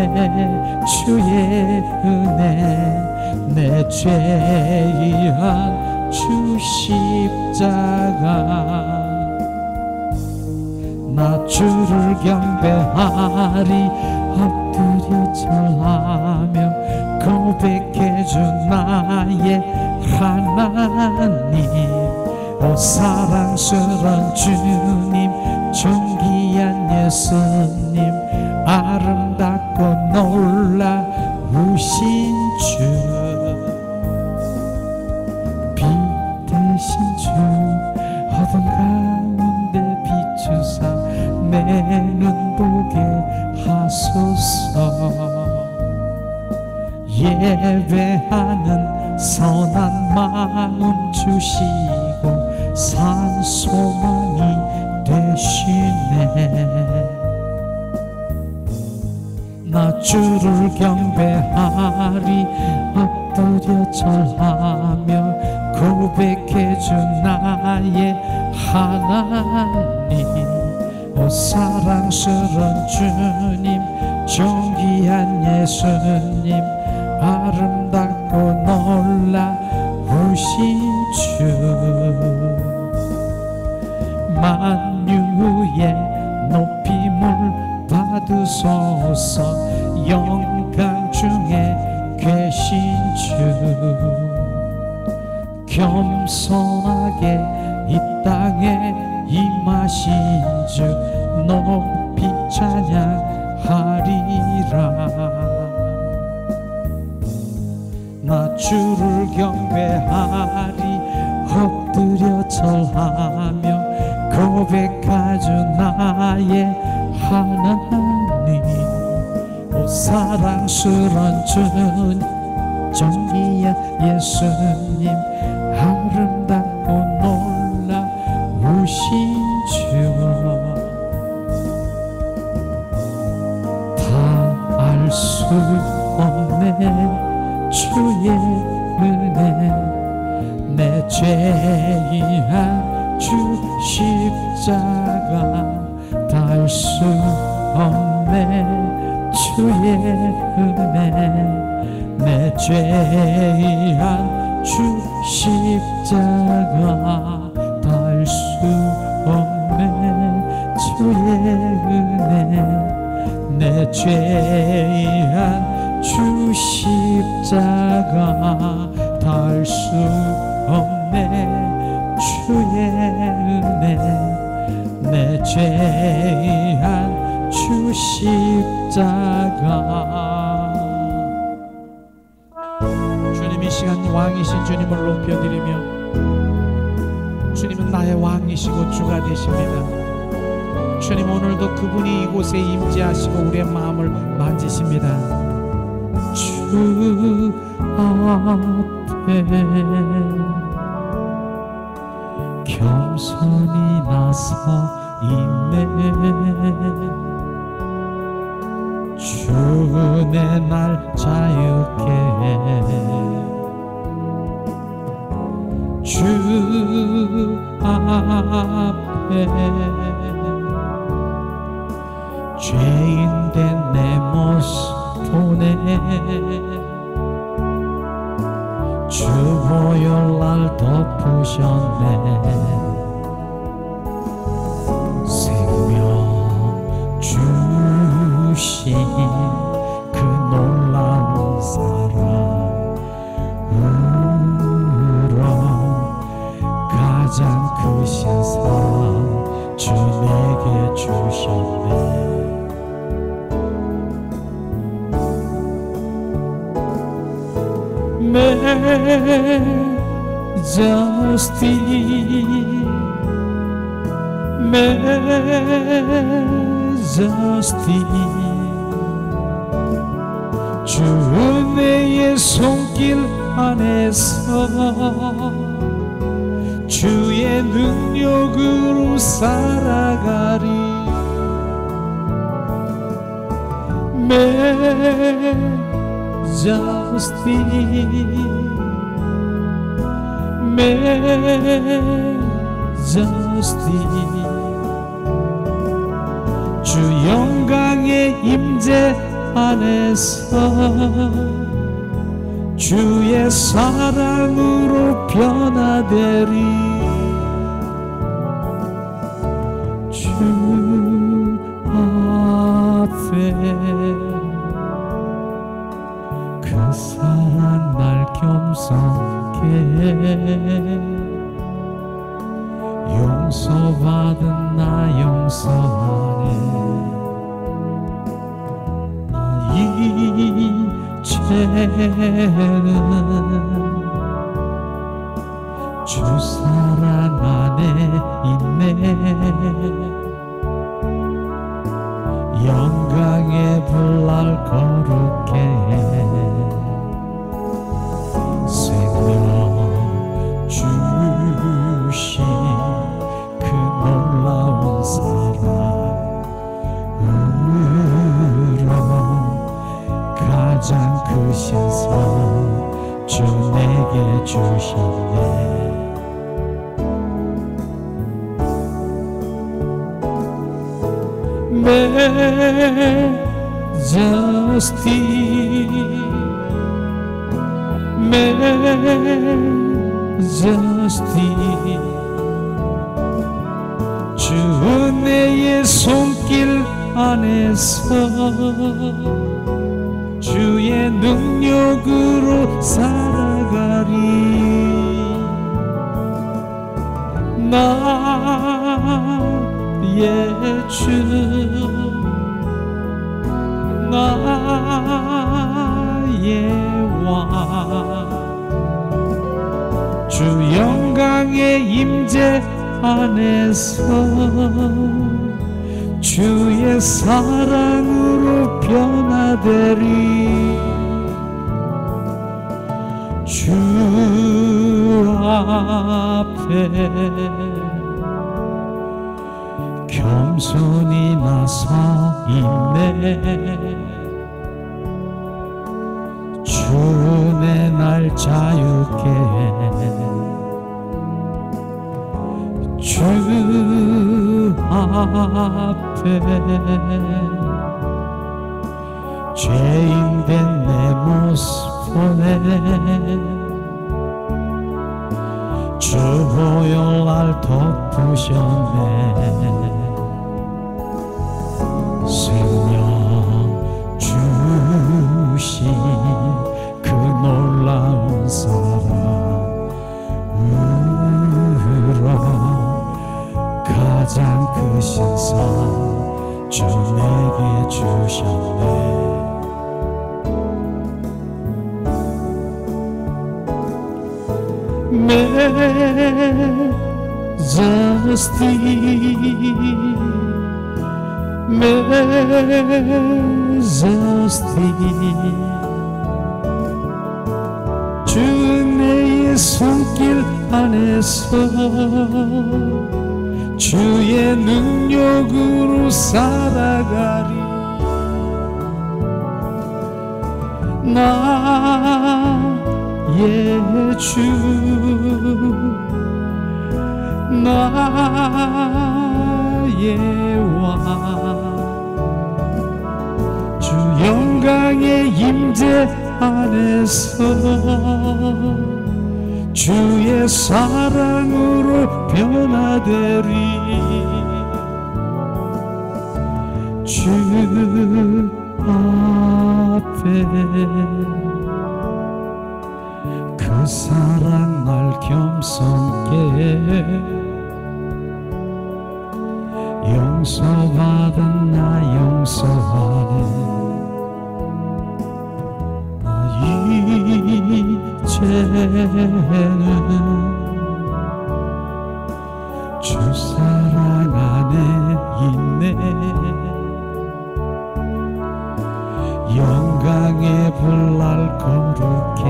주의 은혜. 내 죄이한 주 십자가. 나 주를 경배하리 엎드려 절하며 고백해준 나의 하나님. 오 사랑스런 주님, 존귀한 예수님, 아름답고 놀라우신 주, 빛 대신 주 어둠 가운데 비추사 내 눈 보게 하소서. 예배하는 선한 마음 주시고 산 소망이 되시네. 나 주를 경배하리 엎드려 절하며 고백해준 나의 하나님. 오 사랑스런 주님, 존귀한 예수님, 아름답고 놀라우신 주, 만유의 높임을 받으소서. 영광 중에 계신 주, 겸손하게 이 땅에 임하신 주 높이 찬양하리라. 나 주를 경배하리 엎드려 절하며 고백하준 나의 하나님. 오 사랑스런 주님, 존귀한 예수님, 아름답고 놀라우신 주, 닿을 수 없네 주의 은혜 내 죄의한 주 십자가 닿을 수 없네 주의 은혜 내 죄의한 주 십자가 닿을 수 없네 주의 은혜 내 죄의한 주 십자가 닿을 수 없네 주의 은혜 내 죄의한 주 십자가 주님 이 시간 왕이신 주님을 높여드리며 주님은 나의 왕이시고 주가 되십니다. 주님 오늘도 그분이 이곳에 임재하시고 우리의 마음을 만지십니다. 주 앞에 겸손히 나서 있네 주 내 날 자유케 주 앞에 죄인된 내 모습 보내 주 보혈 날 덮으셨네 생명 주신 그 놀라운 사랑으로 가장 크신 사랑 주 내게 주셨네 Majesty, Majesty 주 은혜의 손길 안에서 주의 능력으로 살아가리 Majesty, Majesty 주 영광의 임재 안에서 주의 사랑으로 변화되리 주 앞에 그 사랑 날 겸손케 용서받은 나 용서하네 나의 죄는 주 사랑 안에 있네 영광의 불 날 거룩해 생명 주신 그 놀라운 사랑으로 가장 크신 사랑 주 내게 주셨네 Majesty, Majesty 주 은혜의 손길 안에서 주의 능력으로 살아가리 나의 주 나의 왕 주 영광의 임재 안에서 주의 사랑으로 변화되리 주 앞에 겸손히 나서 있네 나를 자유케 주 앞에 죄인된 내 모습 보내 주 보혈 날 덮으셨네 생명 주신 그 놀라운 사랑으로 가장 크신 상 주 내게 주셨네 주 은혜의 손길 안에서 주의 능력으로 살아가리 나의 주 나의 왕 주 영광의 임재 안에서 주의 사랑으로 변화되리 주 앞에 그 사랑 날 겸손게 용서받은 나 용서하네 이제는 주 사랑 안에 있네 영광의 불 날 거룩해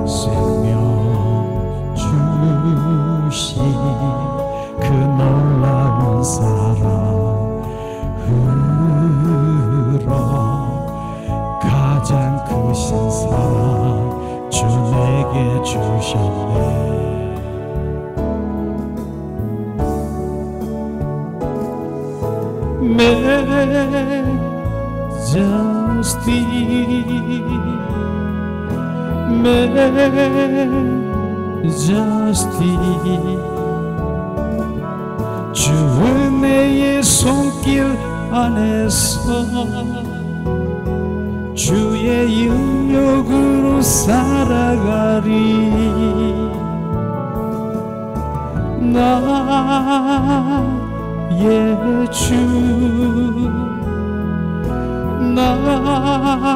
생명 주신 그 놀라운 사랑으로 가장 크신 사랑 주 내게 주셨네 Majesty 주 은혜의 손길 안에서 주의 능력으로 살아가리 나의 주 나의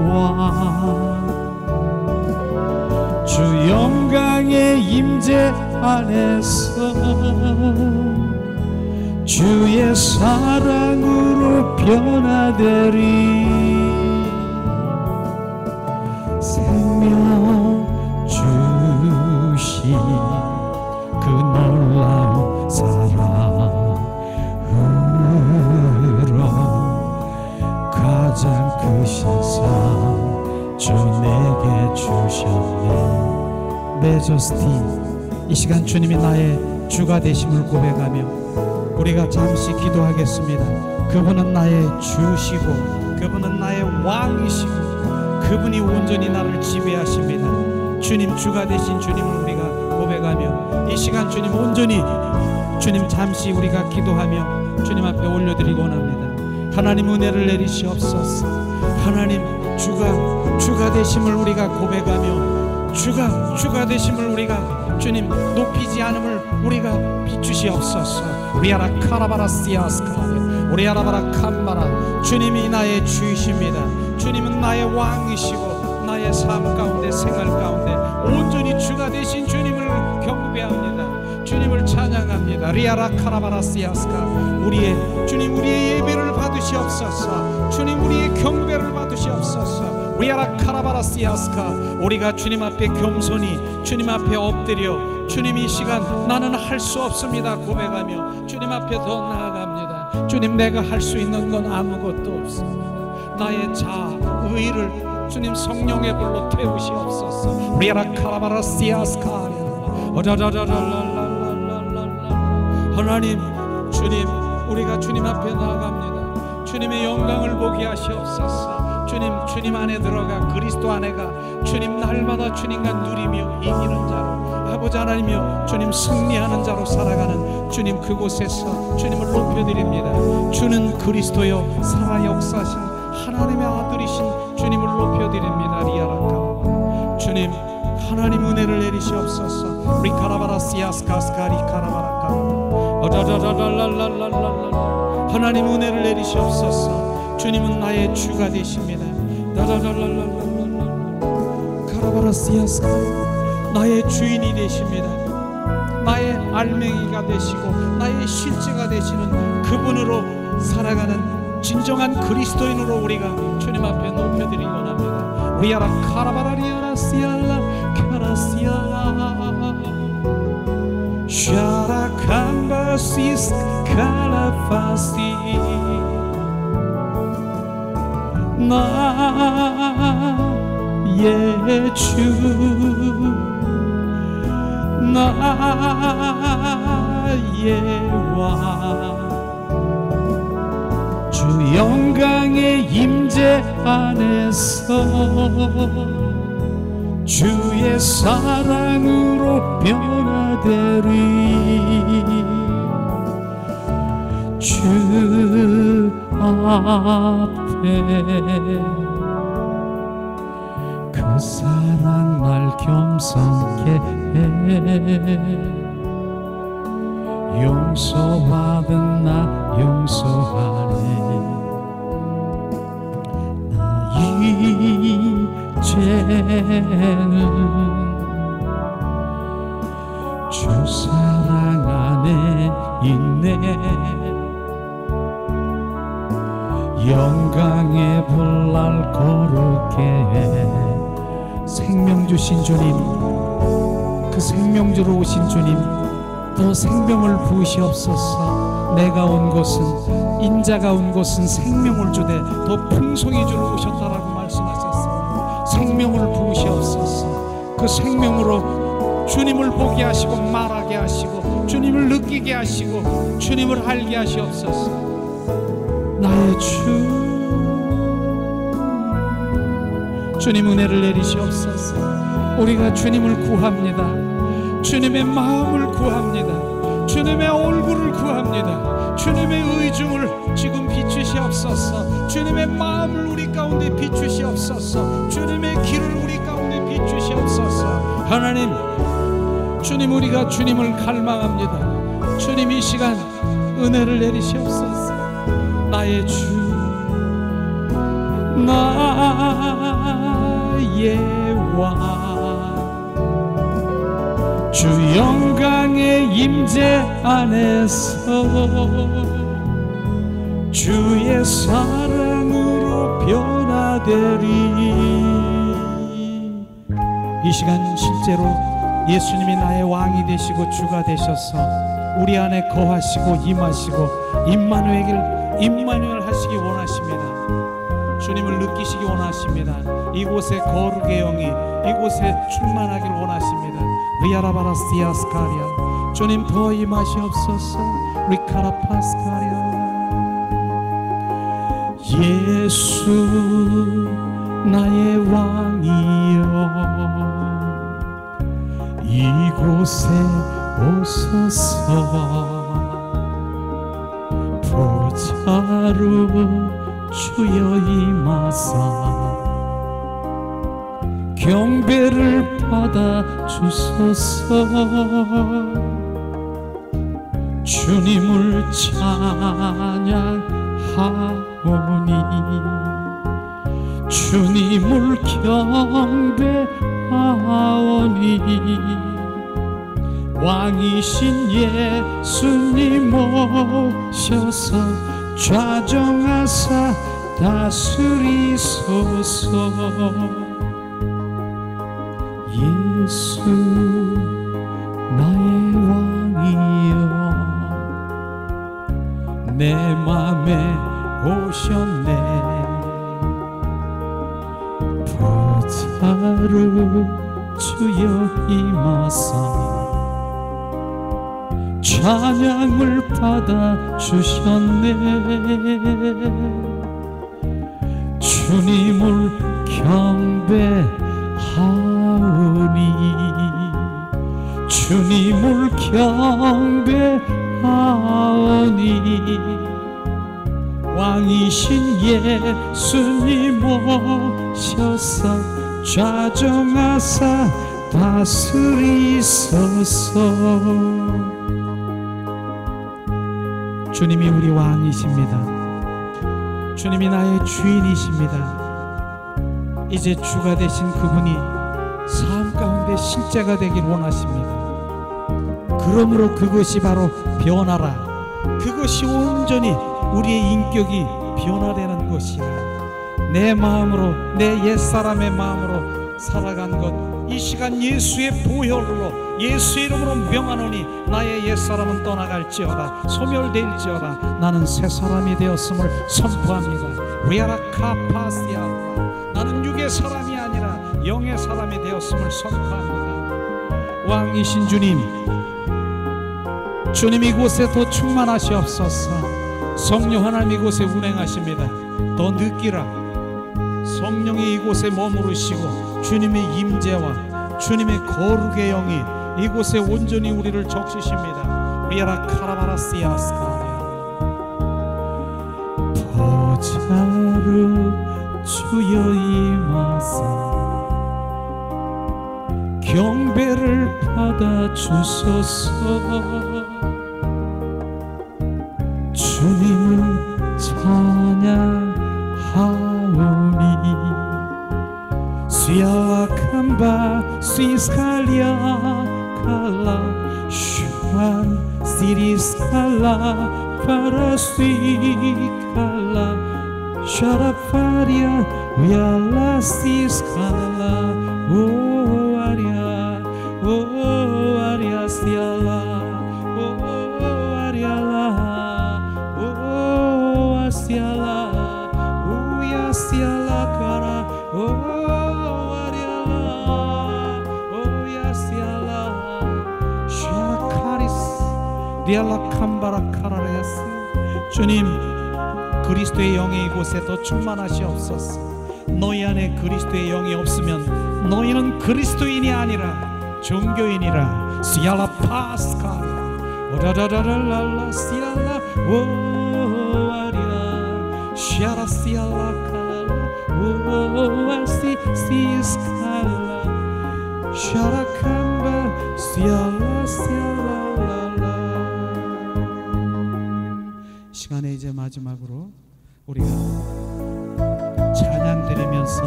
왕 주 영광의 임재 안에서 주의 사랑으로 변화되리 생명 주신 그 놀라운 사랑으로 가장 크신 상 주 내게 주셨네 메저스티 이 시간 주님이 나의 주가 되심을 고백하며 우리가 잠시 기도하겠습니다. 그분은 나의 주시고 그분은 나의 왕이시고 그분이 온전히 나를 지배하십니다. 주님 주가 되신 주님을 우리가 고백하며 이 시간 주님 온전히 주님 잠시 우리가 기도하며 주님 앞에 올려드리고 원합니다. 하나님 은혜를 내리시옵소서. 하나님 주가 되심을 우리가 고백하며 주가 되심을 우리가 주님 높이지 않음을 우리가 비추시옵소서. 우리아라 카라바라시아스카 우리아라바라 캄바라 주님이 나의 주이십니다. 주님은 나의 왕이시고 나의 삶 가운데 생활 가운데 온전히 주가 되신 주님을 경배합니다. 주님을 찬양합니다. 리아라 카라바라시아스카 우리의 주님 우리의 예배를 받으시옵소서. 주님 우리의 경배를 받으시옵소서. 리아라 카라바라시아스카 우리가 주님 앞에 겸손히 주님 앞에 엎드려 주님 이 시간 나는 할 수 없습니다 고백하며 주님 앞에 더 나아갑니다. 주님 내가 할 수 있는 건 아무것도 없습니다. 나의 의를 주님 성령의 불로 태우시옵소서. 리아라카라바라시아스카리아 하나님, 주님, 우리가 주님 앞에 나아갑니다. 주님의 영광을 보게 하시옵소서. 주님 안에 들어가 그리스도 안에가 주님 날마다 주님과 누리며 이기는 자로, 아버지 하나님이여 주님 승리하는 자로 살아가는 주님, 그곳에서 주님을 높여드립니다. 주는 그리스도여 살아 역사하신 하나님의 아들이신 주님을 높여드립니다. 리아라카 주님, 하나님 은혜를 내리시옵소서. 리카라바라시아스카스카리 카라바라카 하나님 은혜를 내리시옵소서. 주님은 나의 주가 되십니다. 카라바라시아스카 나의 주인이 되십니다. 나의 알맹이가 되시고 나의 실제가 되시는 그분으로 살아가는 진정한 그리스도인으로 우리가 주님 앞에 높여드리기 원합니다. 리아라 카라바라리아라 시알라 카라시알라 샤라칸바시스 칼라파시 나의 주 나의 왕 주 영광의 임재 안에서 주의 사랑으로 변화되리 주 앞에 그 사랑 날 겸손케 해 용서받은 나 용서하네 나 이제는 주 사랑 안에 있네 영광의 불날 거룩해 생명 주신 주님 그 생명주로 오신 주님 더 생명을 부으시옵소서. 내가 온 곳은 인자가 온 곳은 생명을 주되 더 풍성히 주러 오셨다라고 말씀하셨습니다. 생명을 부으시옵소서. 그 생명으로 주님을 보게 하시고 말하게 하시고 주님을 느끼게 하시고 주님을 알게 하시옵소서. 나의 주님 은혜를 내리시옵소서. 우리가 주님을 구합니다. 주님의 마음을 구합니다. 주님의 얼굴을 구합니다. 주님의 의중을 지금 비추시옵소서. 주님의 마음을 우리 가운데 비추시옵소서. 주님의 길을 우리 가운데 비추시옵소서. 하나님, 주님 우리가 주님을 갈망합니다. 주님 이 시간 은혜를 내리시옵소서. 나의 주 나의 왕 주 영광의 임재 안에서 주의 사랑으로 변화되리 이 시간 실제로 예수님이 나의 왕이 되시고 주가 되셔서 우리 안에 거하시고 임하시고 임마누엘 하시기 원하십니다. 주님을 느끼시기 원하십니다. 이곳에 거룩의 영이 이곳에 충만하길 원하십니다. 리아라바라시아스카리아 주님 더 임하시옵소서. 리카라파스카리아 예수 나의 왕이여 이곳에 오소서. 보좌로 주여 임하사 경배를 받아 주소서. 주님을 찬양하오니 주님을 경배하오니 왕이신 예수님 오셔서 좌정하사 다스리소서. 예수 나의 왕이여 내 맘에 오셨네 보좌로 주여 임하사 찬양을 받아 주셨네. 주님을 경배하오니 주님을 경배하오니 왕이신 예수님 오셔서 좌정하사 다스리소서. 주님이 우리 왕이십니다. 주님이 나의 주인이십니다. 이제 주가 되신 그분이 삶 가운데 실제가 되길 원하십니다. 그러므로 그것이 바로 변화라. 그것이 온전히 우리의 인격이 변화되는 것이야. 내 마음으로, 내 옛사람의 마음으로 살아간 것, 이 시간 예수의 보혈로 예수의 이름으로 명하노니 나의 옛사람은 떠나갈지어다 소멸될지어다 나는 새 사람이 되었음을 선포합니다. 리아라카파시아, 나는 육의 사람이 아니라 영의 사람이 되었음을 선포합니다. 왕이신 주님, 주님 이곳에 더 충만하시옵소서. 성령 하나님 이곳에 운행하십니다. 더 느끼라. 성령이 이곳에 머무르시고 주님의 임재와 주님의 거룩의 영이 이곳에 온전히 우리를 적시십니다. 리아라 카라바라시아스카리아. 보좌로 주여 임하사 경배를 받아 주소서. 주님을 찬양하오니 시아캄바 시스칼리아 칼라 슈안 시리스칼라 파라스이칼라 샤라파리아 위알라 시스칼라 오아리아 오아리아 시알라 오아리알라 오아시알라 오야시알라 카라 오아리알라 오야시알라 샤카리스 리알라 캄바라 카라레스. 주님, 그리스도의 영이 이곳에 더 충만하시옵소서. 너희 안에 그리스도의 영이 없으면 너희는 그리스도인이 아니라 종교인이라. 시알라 파스카 오라라라라라 시알라 오아리아 시알라 시알라 칼라 오아시 시스칼라 샤라캄바 시알라 시알라라라. 시간에 이제 마지막으로 우리가 찬양 드리면서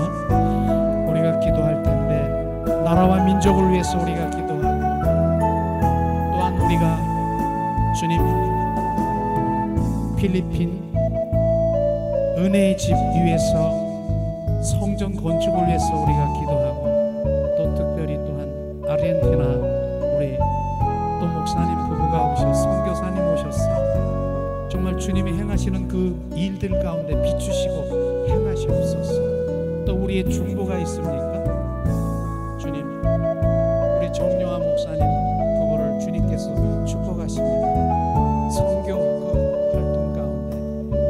우리가 기도할 텐데, 나라와 민족을 위해서 우리가 기도하고 또한 우리가 주님 필리핀 은혜의 집 위해서 성전 건축을 위해서 우리가 기도하고 또 특별히 또한 아르헨티나 우리 또 목사님 부부가 오셔서 선교사님 오셔서 정말 주님이 행하시는 그 일들 가운데 비추시고 행하시옵소서. 또 우리의 중보가 있습니까? 주님, 우리 정요한 목사님 부부를 주님께서 축복하십니다. 선교 그 활동 가운데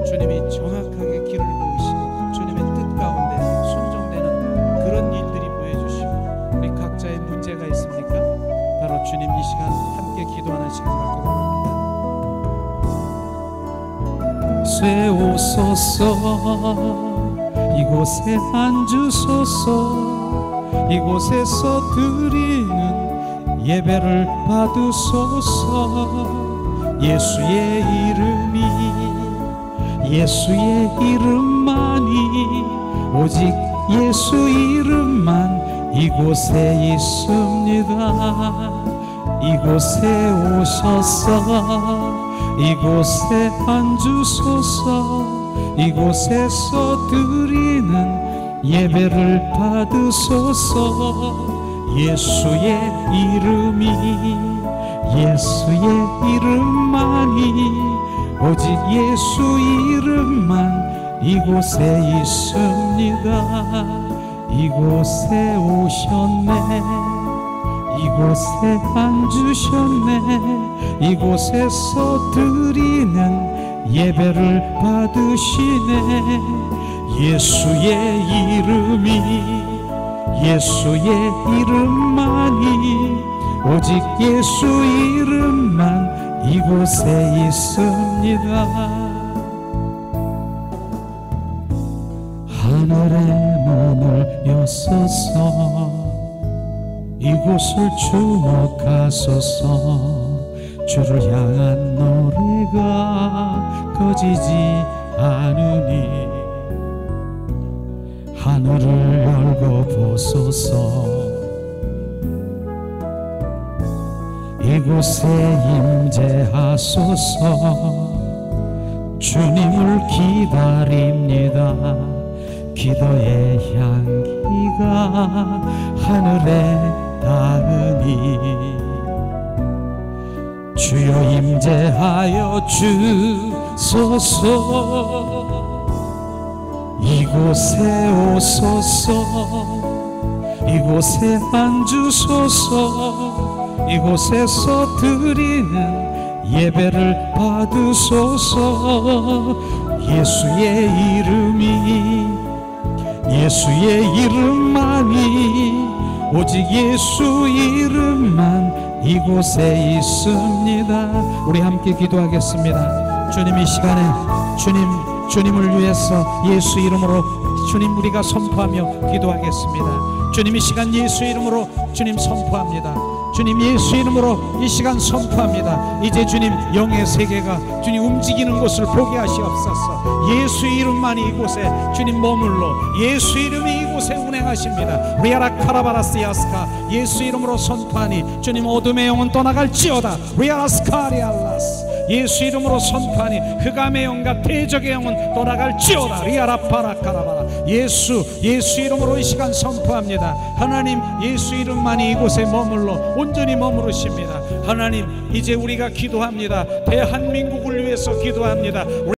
주님이 정확하게 길을 보이시고 주님의 뜻 가운데 순종되는 그런 일들이 보여주시고, 우리 각자의 문제가 있습니까? 바로 주님 이 시간 함께 기도하는 시간 갖기를 원합니다. 세우소서, 이곳에 앉으소서. 이곳에서 드리는 예배를 받으소서. 예수의 이름이, 예수의 이름만이, 오직 예수 이름만 이곳에 있습니다. 이곳에 오셔서 이곳에 앉으소서. 이곳에서 드리는 예배를 받으소서. 예수의 이름이, 예수의 이름만이, 오직 예수 이름만 이곳에 있습니다. 이곳에 오셨네. 이곳에 앉으셨네. 이곳에서 드리는 예배를 받으시네. 예수의 이름만이 오직 예수 이름만 이곳에 있습니다. 하늘의 문을 여소서 이곳을 주목하소서. 주를 향한 노래가 꺼지지 않으니 하늘을 열고 보소서. 이곳에 임재하소서. 주님을 기다립니다. 기도의 향기가 하늘에 닿으니 주여 임재하여 주소서. 이곳에 오소서. 이곳에 앉으소서. 이곳에서 드리는 예배를 받으소서. 예수의 이름만이 오직 예수 이름만 이곳에 있습니다. 우리 함께 기도하겠습니다. 주님, 이 시간에 주님을 위해서 예수 이름으로 주님 우리가 선포하며 기도하겠습니다. 주님, 이 시간 예수 이름으로 주님 선포합니다. 주님, 예수 이름으로 이 시간 선포합니다. 이제 주님 영의 세계가 주님 움직이는 곳을 보게 하시옵소서. 예수 이름만이 이곳에 주님 머물러 예수 이름이 이곳에 운행하십니다. 리아라 카라바라스야스카. 예수 이름으로 선포하니 주님 어둠의 영은 떠나갈지어다. 리아라스카리알라스. 예수 이름으로 선포하니 흑암의 영과 대적의 영은 떠나갈지어다. 리아라파라카라바라. 예수 이름으로 이 시간 선포합니다. 하나님, 예수 이름만이 이곳에 머물러 온전히 머무르십니다. 하나님, 이제 우리가 기도합니다. 대한민국을 위해서 기도합니다.